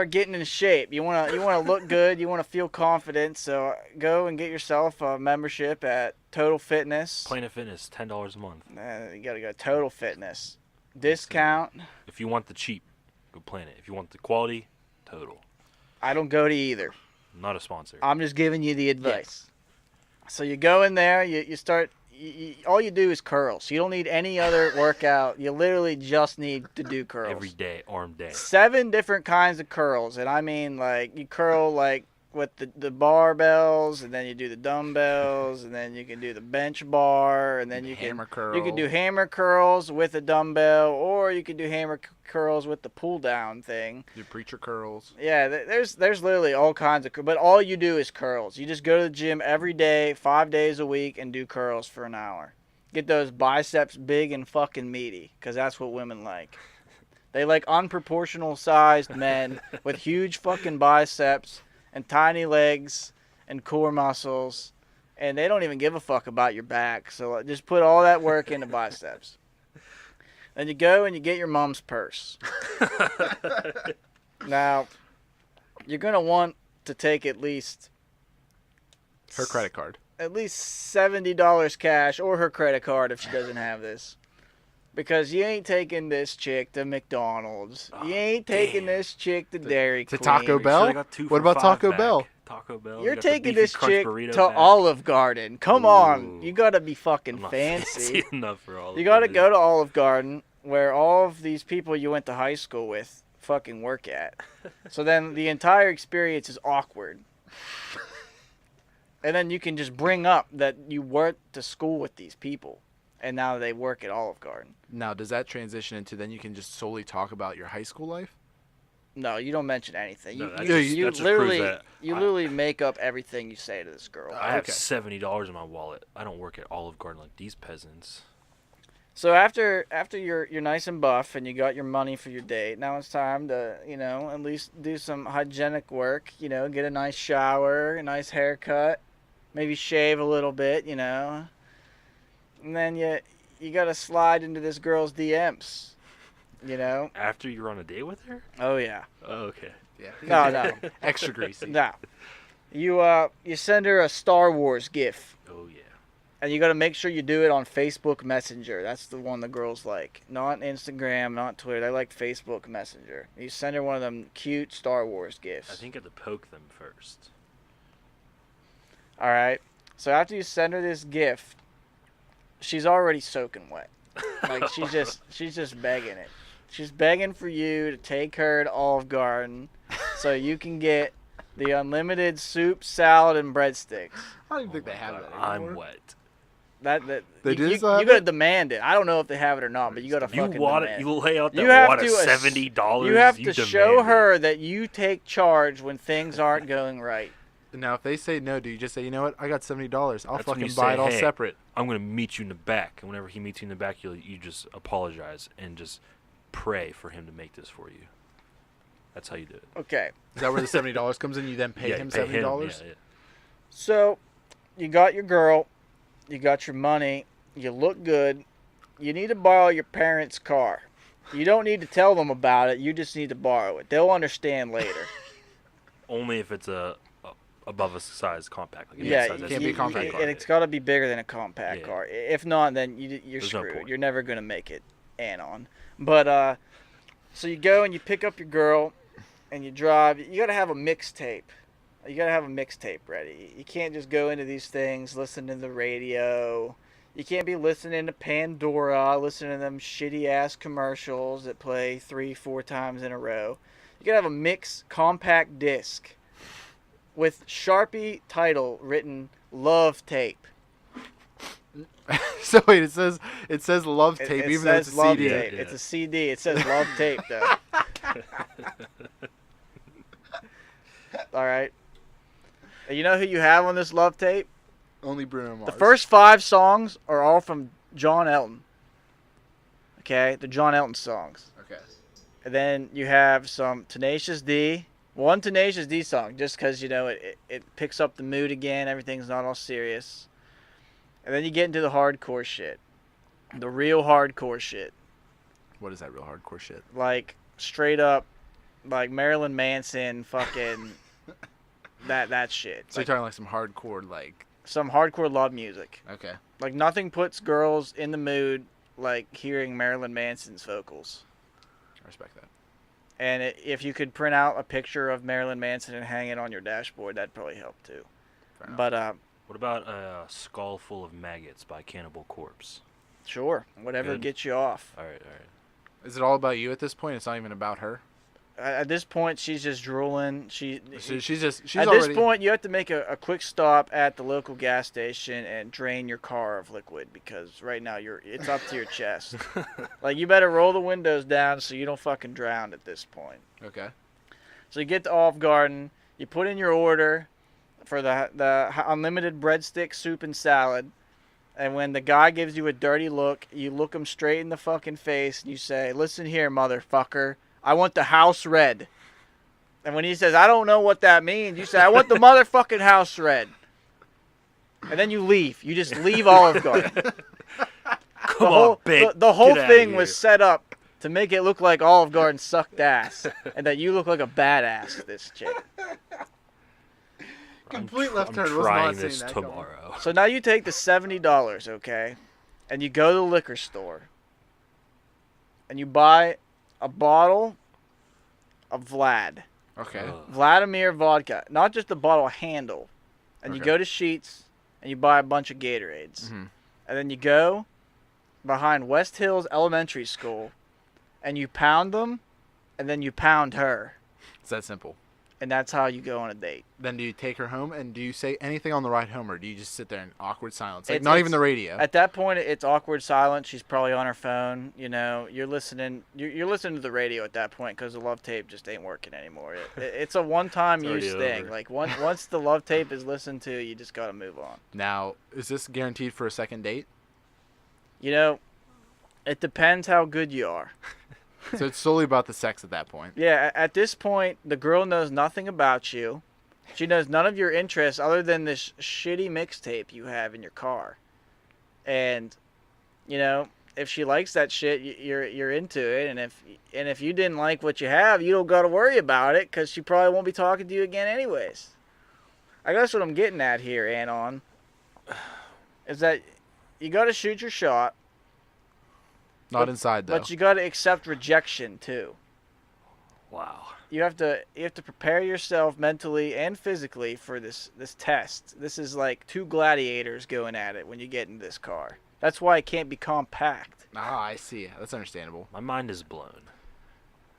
getting in shape. You wanna look good. You wanna feel confident. So go and get yourself a membership at Total Fitness. Planet Fitness, $10 a month. You gotta go Total Fitness. Discount. If you want the cheap, go Planet. If you want the quality, Total. I don't go to either. Not a sponsor. I'm just giving you the advice. So you go in there. You start. All you do is curls. You don't need any other workout. You literally just need to do curls. Every day, arm day. 7 different kinds of curls. And I mean, like, you curl, like, with the barbells, and then you do the dumbbells, and then you can do the bench bar, and then you hammer can curl. You can do hammer curls with a dumbbell, or you can do hammer curls with the pull down thing. Do preacher curls. Yeah, there's literally all kinds of, but all you do is curls. You just go to the gym every day, 5 days a week, and do curls for an hour. Get those biceps big and fucking meaty, because that's what women like. They like unproportional sized men with huge fucking biceps and tiny legs and core muscles, and they don't even give a fuck about your back. So just put all that work into biceps. Then you go and you get your mom's purse. Now, you're going to want to take at least Her credit card. at least $70 cash, or her credit card if she doesn't have this. Because you ain't taking this chick to McDonald's. You ain't taking this chick to Dairy To Queen. Taco Bell? Should've got 2 What for about $5 Taco back. Bell? Taco Bell. You're You got the taking beefy this crunch chick burrito to back. Olive Garden. Come on. Ooh. You gotta be fucking I'm not fancy. enough for all. You gotta go to Olive Garden where all of these people you went to high school with fucking work at. So then the entire experience is awkward. And then you can just bring up that you went to school with these people. And now they work at Olive Garden. Now, does that transition into then you can just solely talk about your high school life? No, you don't mention anything. No, You, that you, just- you that just literally, proves that you I- literally make up everything you say to this girl. I have Okay. $70 in my wallet. I don't work at Olive Garden like these peasants. So after you're nice and buff and you got your money for your date, now it's time to, at least do some hygienic work, get a nice shower, a nice haircut, maybe shave a little bit, And then you got to slide into this girl's DMs, After you're on a date with her? Oh yeah. Oh, okay. Yeah. No. Extra greasy. No. You send her a Star Wars GIF. Oh, yeah. And you got to make sure you do it on Facebook Messenger. That's the one the girls like. Not Instagram, not Twitter. They like Facebook Messenger. You send her one of them cute Star Wars GIFs. I think I have to poke them first. All right. So after you send her this GIF, she's already soaking wet. Like she's just begging it. She's begging for you to take her to Olive Garden so you can get the unlimited soup, salad, and breadsticks. I don't even think they have that anymore. I'm wet. You do still have gotta it? demand it. I don't know if they have it or not, but you gotta You fucking want demand it? it. You lay out that You have wad of to $70. You have to show demand it. her that you take charge when things aren't going right. Now, if they say no, do you just say, you know what? I got $70. I'll That's when fucking you buy say, it all "Hey, separate. I'm gonna meet you in the back." And whenever he meets you in the back, you just apologize and just pray for him to make this for you. That's how you do it. Okay. Is that where the $70 comes in? You then pay Yeah, him you pay $70? Yeah. So, you got your girl, you got your money, you look good. You need to borrow your parents' car. You don't need to tell them about it. You just need to borrow it. They'll understand later. Only if it's a above a size compact. Like Yeah, size can't be a compact car. and it's got to be bigger than a compact Yeah. car. If not, then you're There's no screwed. point. You're never gonna make it anon. But so you go and you pick up your girl, and you drive. You gotta have a mixtape. You gotta have a mixtape ready. You can't just go into these things, listen to the radio. You can't be listening to Pandora, listening to them shitty ass commercials that play 3-4 times in a row. You gotta have a mix compact disc with Sharpie title written "Love Tape." So wait, it says love tape, It even though says it's a Love CD. Tape. Yeah. It's a CD. It says Love Tape though. All right. And you know who you have on this Love Tape? Only Bruno Mars. The first 5 songs are all from John Elton. Okay, the John Elton songs. Okay. And then you have some Tenacious D. One Tenacious D song, just because, it picks up the mood again. Everything's not all serious. And then you get into the hardcore shit. The real hardcore shit. What is that real hardcore shit? Like, straight up, like Marilyn Manson, fucking, that shit. So Like, you're talking like some hardcore, like, some hardcore love music. okay. Like, nothing puts girls in the mood like hearing Marilyn Manson's vocals. I respect that. And if you could print out a picture of Marilyn Manson and hang it on your dashboard, that'd probably help too. Fair enough. But What about a Skull Full of Maggots by Cannibal Corpse? sure, whatever Good. gets you off. All right. Is it all about you at this point? It's not even about her? At this point, she's just drooling. She's At already... this point, you have to make a quick stop at the local gas station and drain your car of liquid because right now it's up to your chest. Like, you better roll the windows down so you don't fucking drown at this point. Okay. So you get to Olive Garden, you put in your order for the unlimited breadstick, soup, and salad. And when the guy gives you a dirty look, you look him straight in the fucking face and you say, "Listen here, motherfucker. I want the house red." And when he says, "I don't know what that means," you say, "I want the motherfucking house red." And then you leave. You just leave Olive Garden. Come on, big. The whole Get outta thing here. was set up to make it look like Olive Garden sucked ass, and that you look like a badass to this chick. Complete left I'm turn. Was trying not seeing this that coming. tomorrow. So now you take the $70, okay, and you go to the liquor store, and you buy a bottle of Vlad. Okay. Vladimir vodka, not just the bottle handle. And you Okay. go to Sheetz and you buy a bunch of Gatorades. Mm-hmm. And then you go behind West Hills Elementary School and you pound them and then you pound her. It's that simple. And that's how you go on a date. Then do you take her home and do you say anything on the ride home, or do you just sit there in awkward silence? Like It's- not it's- even the radio. At that point, it's awkward silence. She's probably on her phone. You know, you're listening. You're listening to the radio at that point because the love tape just ain't working anymore. It's a one-time It's already use thing. over. Like once the love tape is listened to, you just gotta move on. Now, is this guaranteed for a second date? You know, it depends how good you are. So it's solely about the sex at that point. Yeah, at this point, the girl knows nothing about you. She knows none of your interests other than this shitty mixtape you have in your car. And, you know, if she likes that shit, you're into it. And if you didn't like what you have, you don't got to worry about it because she probably won't be talking to you again anyways. I guess what I'm getting at here, Anon, is that you got to shoot your shot, Not inside though. but you got to accept rejection too. Wow. You have to prepare yourself mentally and physically for this test. This is like two gladiators going at it when you get in this car. That's why it can't be compact. Ah, I see. That's understandable. My mind is blown.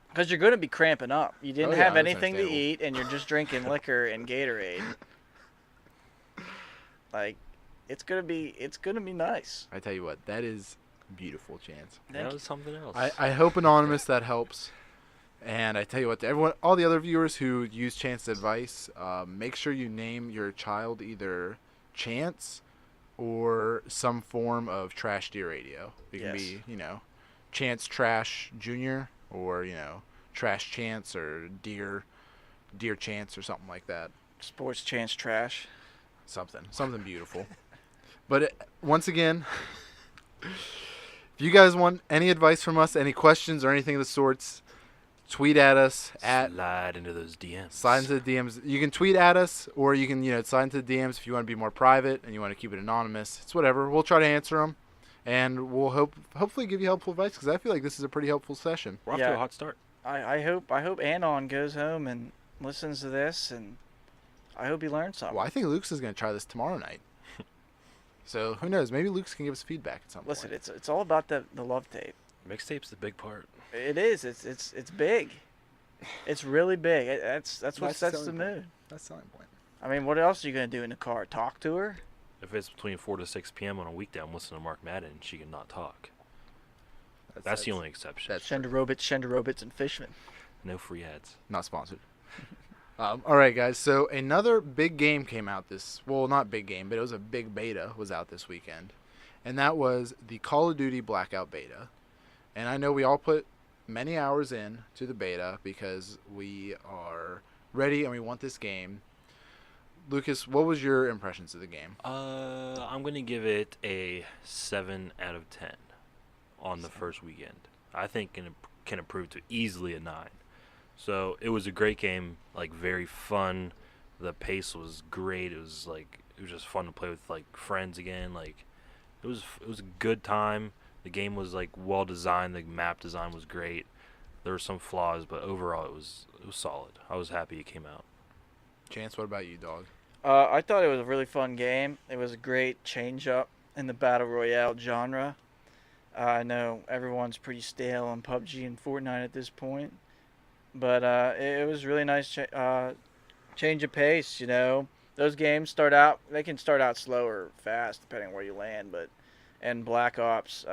Because you're going to be cramping up. You didn't Oh, yeah, have that's anything to understandable. eat, and you're just drinking liquor and Gatorade. Like, it's gonna be nice. I tell you what, that is beautiful, Chance. Thank That you. was something else. I hope anonymous that helps. And I tell you what, to everyone, all the other viewers who use Chance's advice, make sure you name your child either Chance or some form of Trash Deer Radio. It can Yes. be, Chance Trash Junior, or Trash Chance, or Deer Chance, or something like that. Sports chance trash. Something beautiful. But once again, if you guys want any advice from us, any questions or anything of the sorts, tweet at us at Slide into those DMs. slide into the DMs. You can tweet at us, or you can slide into the DMs if you want to be more private and you want to keep it anonymous. It's whatever. We'll try to answer them, and we'll hopefully give you helpful advice, because I feel like this is a pretty helpful session. We're off Yeah. to a hot start. I hope Anon goes home and listens to this, and I hope he learns something. Well, I think Luke's is going to try this tomorrow night. So who knows? Maybe Luke's can give us feedback at some Listen, point. it's all about the love tape. Mixtape's the big part. It is. It's big. It's really big. That's what That's the sets the selling point. mood. That's the selling point. I mean, what else are you gonna do in the car? Talk to her? If it's between 4 to 6 p.m. on a weekday, I'm listening to Mark Madden. She can not talk. That's the only exception. That's Shenderobits, and Fishman. No free ads. not sponsored. All right, guys. So another big game came out not big game, but it was a big beta was out this weekend. And that was the Call of Duty Blackout beta. And I know we all put many hours in to the beta because we are ready and we want this game. Lucas, what was your impressions of the game? I'm going to give it a 7 out of 10 on the first weekend. I think can improve to easily a 9. So it was a great game, like very fun. The pace was great. It was just fun to play with like friends again. Like it was a good time. The game was like well designed. The map design was great. There were some flaws, but overall it was solid. I was happy it came out. Chance, what about you, dog? I thought it was a really fun game. It was a great change up in the battle royale genre. I know everyone's pretty stale on PUBG and Fortnite at this point, but it was really nice change of pace. Those games they can start out slow or fast depending on where you land, and Black Ops,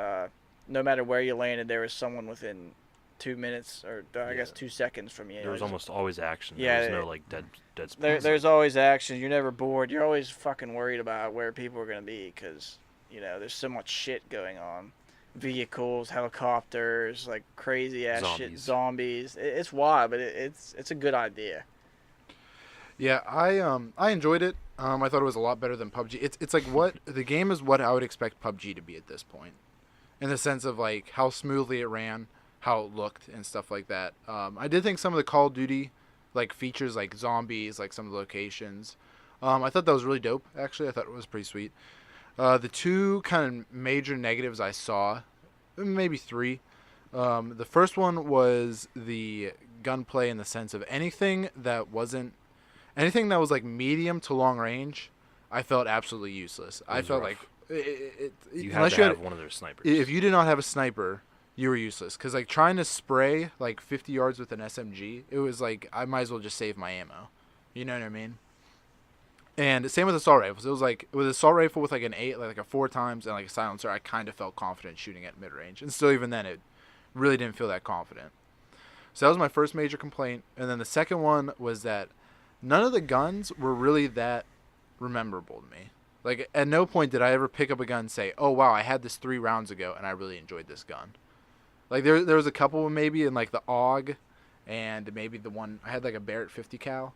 no matter where you landed, there was someone within 2 minutes or I guess 2 seconds from you. There was almost always action. Yeah, There was no like dead space. There's always action. You're never bored. You're always fucking worried about where people are going to be because, there's so much shit going on. Vehicles, helicopters, like crazy ass shit, zombies. It's wild, but it's a good idea. Yeah, I enjoyed it. I thought it was a lot better than PUBG. It's like the game is what I would expect PUBG to be at this point, in the sense of like how smoothly it ran, how it looked, and stuff like that. I did think some of the Call of Duty like features, like zombies, like some of the locations, I thought that was really dope. Actually, I thought it was pretty sweet. The two kind of major negatives I saw, maybe three. The first one was the gunplay in the sense of anything that was like medium to long range, I felt absolutely useless. I felt rough. like You had unless to you have one of their snipers. if you did not have a sniper, you were useless. Because like trying to spray like 50 yards with an SMG, it was like I might as well just save my ammo. You know what I mean? And same with assault rifles. It was like with assault rifle with like an 8, like a 4 times, and like a silencer, I kind of felt confident shooting at mid range. And still, even then, it really didn't feel that confident. So that was my first major complaint. And then the second one was that none of the guns were really that memorable to me. Like at no point did I ever pick up a gun and say, "Oh wow, I had this 3 rounds ago, and I really enjoyed this gun." Like there was a couple maybe in like the AUG, and maybe the one I had like a Barrett 50 cal.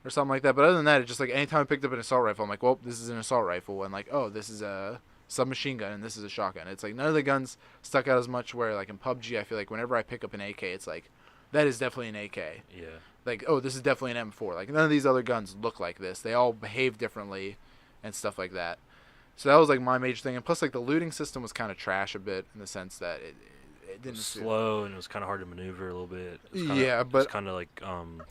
Or something like that. But other than that, it's just like anytime I picked up an assault rifle, I'm like, well, this is an assault rifle. And like, oh, this is a submachine gun and this is a shotgun. It's like none of the guns stuck out as much where like in PUBG, I feel like whenever I pick up an AK, it's like, that is definitely an AK. Yeah. Like, oh, this is definitely an M4. Like none of these other guns look like this. They all behave differently and stuff like that. So that was like my major thing. And plus like the looting system was kind of trash a bit in the sense that it didn't slow and it was kind of hard to maneuver a little bit. Yeah, but it was kind of like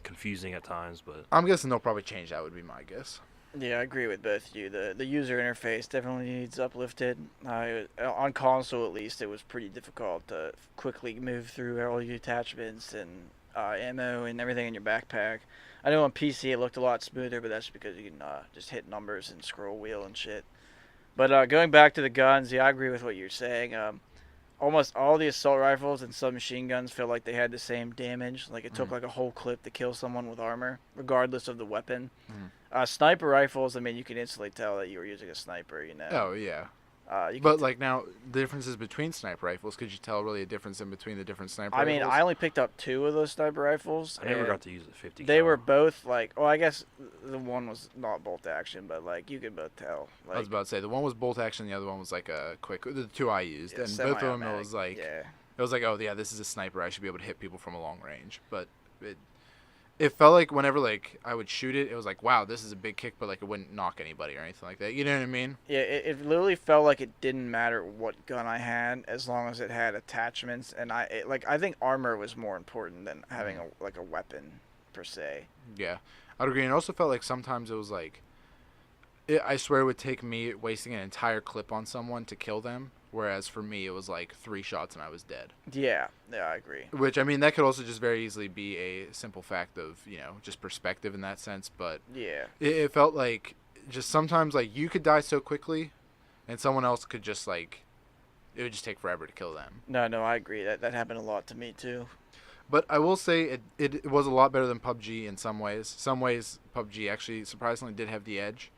confusing at times. But I'm guessing they'll probably change that. Would be my guess. Yeah, I agree with both of you. The user interface definitely needs uplifted. On console, at least, it was pretty difficult to quickly move through all your attachments and ammo and everything in your backpack. I know on PC it looked a lot smoother, but that's because you can just hit numbers and scroll wheel and shit. But going back to the guns, yeah, I agree with what you're saying. Almost all the assault rifles and submachine guns feel like they had the same damage. Like it took like a whole clip to kill someone with armor, regardless of the weapon. Sniper rifles, I mean, you can instantly tell that you were using a sniper, you know. Oh, yeah. But like now, the differences between sniper rifles, could you tell really a difference in between the different sniper I rifles? mean, I only picked up 2 of those sniper rifles. I never got to use the 50 They cal. were both like, I guess the one was not bolt action, but like you could both tell. Like, I was about to say the one was bolt action, the other one was like a quick. The 2 I used, and both of them it was like, oh yeah, this is a sniper. I should be able to hit people from a long range. But it felt like whenever like I would shoot it, it was like, wow, this is a big kick, but like it wouldn't knock anybody or anything like that. You know what I mean? Yeah, it literally felt like it didn't matter what gun I had as long as it had attachments, and I think armor was more important than having a weapon per se. Yeah, I'd agree. And it also felt like sometimes it was like, I swear it would take me wasting an entire clip on someone to kill them. Whereas for me, it was like 3 shots and I was dead. Yeah, I agree. Which, I mean, that could also just very easily be a simple fact of, just perspective in that sense. But yeah, it felt like just sometimes, like, you could die so quickly and someone else could just, like, it would just take forever to kill them. No, I agree. That happened a lot to me, too. But I will say it was a lot better than PUBG in some ways. Some ways, PUBG actually surprisingly did have the edge.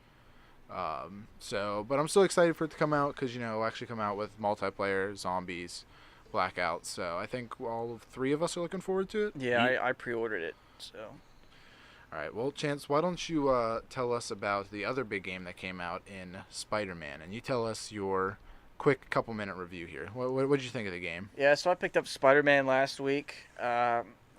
But I'm still excited for it to come out because, it'll actually come out with multiplayer, zombies, Blackout. So I think all 3 of us are looking forward to it. Yeah, I pre-ordered it. So. All right. Well, Chance, why don't you tell us about the other big game that came out in Spiderman, and you tell us your quick couple-minute review here. What did you think of the game? Yeah, so I picked up Spiderman last week.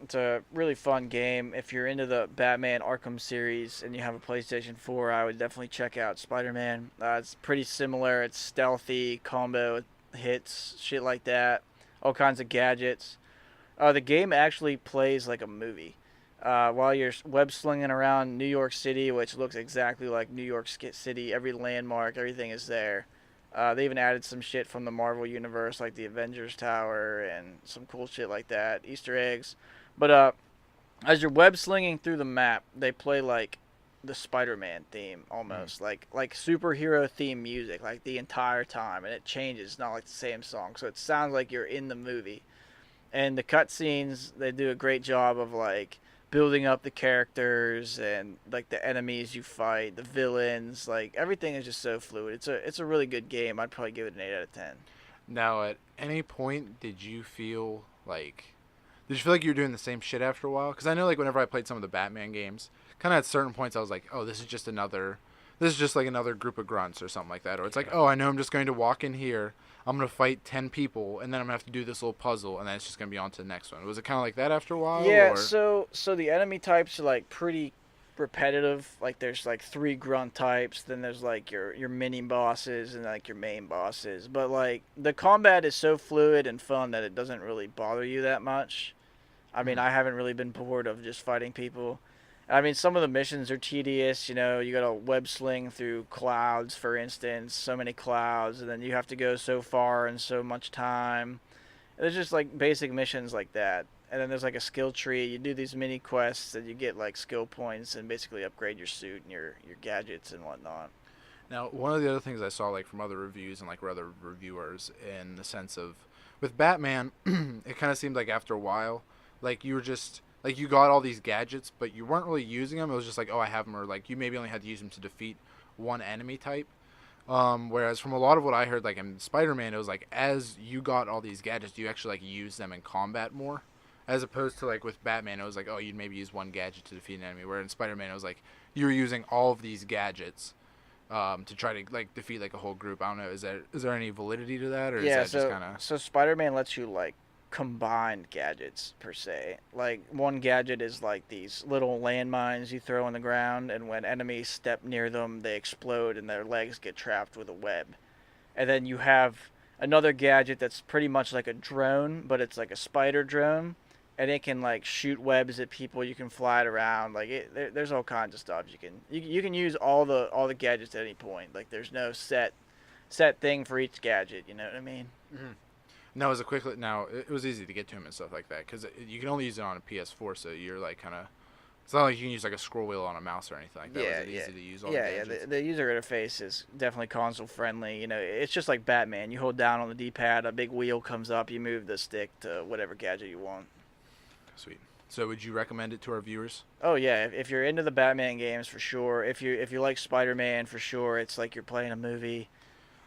It's a really fun game. If you're into the Batman Arkham series and you have a PlayStation 4, I would definitely check out Spider-Man. It's pretty similar. It's stealthy, combo hits, shit like that. All kinds of gadgets. The game actually plays like a movie. While you're web slinging around New York City, which looks exactly like New York City, every landmark, everything is there. They even added some shit from the Marvel universe, like the Avengers Tower and some cool shit like that, Easter eggs. But as you're web slinging through the map, they play like the Spider-Man theme almost, like superhero theme music, like the entire time, and it changes, not like the same song, so it sounds like you're in the movie. And the cutscenes, they do a great job of like building up the characters and like the enemies you fight, the villains, like everything is just so fluid. It's a really good game. I'd probably give it an 8 out of 10. Now, at any point, did you feel like you were doing the same shit after a while? Because I know, like, whenever I played some of the Batman games, kind of at certain points I was like, oh, this is just like another group of grunts or something like that. Or it's like, oh, I know I'm just going to walk in here, I'm going to fight 10 people, and then I'm going to have to do this little puzzle, and then it's just going to be on to the next one. Was it kind of like that after a while? Yeah, or? So the enemy types are, like, pretty repetitive. Like, there's, like, 3 grunt types, then there's, like, your mini bosses and, like, your main bosses. But, like, the combat is so fluid and fun that it doesn't really bother you that much. I mean, I haven't really been bored of just fighting people. I mean, some of the missions are tedious. You know, you got to web sling through clouds, for instance, so many clouds, and then you have to go so far in so much time. There's just like basic missions like that. And then there's like a skill tree. You do these mini quests and you get like skill points and basically upgrade your suit and your gadgets and whatnot. Now, one of the other things I saw, like from other reviews and like other reviewers, in the sense of with Batman, it kind of seemed like after a while, like you were just like you got all these gadgets, but you weren't really using them. It was just like, oh, I have them, or like you maybe only had to use them to defeat one enemy type. Whereas from a lot of what I heard, like in Spider-Man, it was like as you got all these gadgets, you actually like use them in combat more, as opposed to like with Batman, it was like, oh, you'd maybe use one gadget to defeat an enemy. Where in Spider-Man, it was like you were using all of these gadgets to try to like defeat like a whole group. I don't know. Is there any validity to that, or Yeah, is that just kind of? so Spider-Man lets you like combine gadgets per se. Like one gadget is like these little landmines you throw on the ground, and when enemies step near them, they explode and their legs get trapped with a web. And then you have another gadget that's pretty much like a drone, but it's like a spider drone, and it can like shoot webs at people. You can fly it around. Like there's all kinds of stuff you can use all the gadgets at any point. Like there's no set thing for each gadget. You know what I mean? Mm-hmm. Now, as a quick now, it was easy to get to him and stuff like that because you can only use it on a PS4, so you're like kind of. It's not like you can use like a scroll wheel on a mouse or anything like that. Yeah, Was it easy to use all yeah, the gadgets? the user interface is definitely console friendly. You know, it's just like Batman. You hold down on the D-pad, a big wheel comes up, you move the stick to whatever gadget you want. Sweet. So, would you recommend it to our viewers? Oh yeah, if you're into the Batman games, for sure. If you like Spider-Man, for sure. It's like you're playing a movie.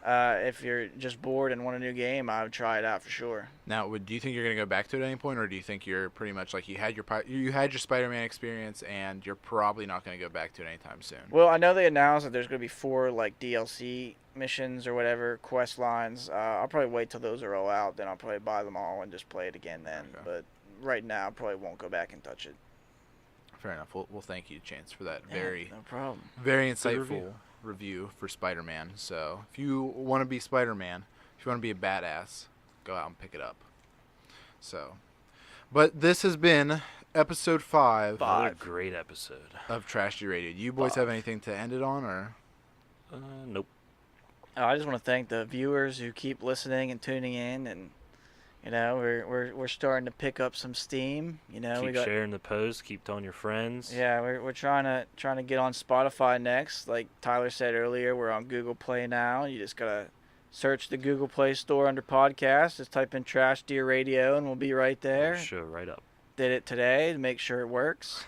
If you're just bored and want a new game, I would try it out for sure. Now, do you think you're gonna go back to it at any point, or do you think you're pretty much like you had your Spider-Man experience, and you're probably not gonna go back to it anytime soon? Well, I know they announced that there's gonna be 4 like DLC missions or whatever quest lines. I'll probably wait till those are all out, then I'll probably buy them all and just play it again then. Okay. But right now, I probably won't go back and touch it. Fair enough. We'll thank you, Chance, for that Yeah, very no problem. very Good insightful review for Spider-Man. So, if you want to be Spider-Man, if you want to be a badass, go out and pick it up. So, but this has been episode 5 Another great episode. of Trash D Radio. Do you boys have anything to end it on, or? Nope. I just want to thank the viewers who keep listening and tuning in, and you know we're starting to pick up some steam. You know, Keep sharing the post. Keep telling your friends. Yeah, we're trying to get on Spotify next. Like Tyler said earlier, we're on Google Play now. You just gotta search the Google Play Store under podcasts. Just type in Trash Deer Radio, and we'll be right there. Show right up. Did it today to make sure it works.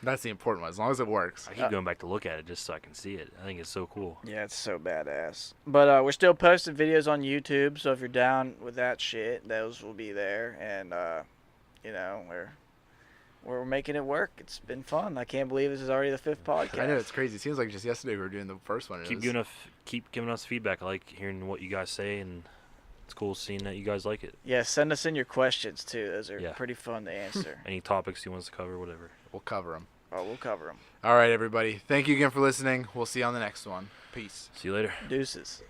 That's the important one. As long as it works. I keep going back to look at it just so I can see it. I think it's so cool. Yeah, it's so badass. But we're still posting videos on YouTube, so if you're down with that shit, those will be there. And you know, we're making it work. It's been fun. I can't believe this is already the 5th podcast. I know, it's crazy. It seems like just yesterday we were doing the first one. Keep giving us feedback. I like hearing what you guys say, and it's cool seeing that you guys like it. Yeah, send us in your questions too. Those are Yeah. pretty fun to answer. Any topics you want us to cover, whatever. We'll cover them. Oh, we'll cover them. All right, everybody. Thank you again for listening. We'll see you on the next one. Peace. See you later. Deuces.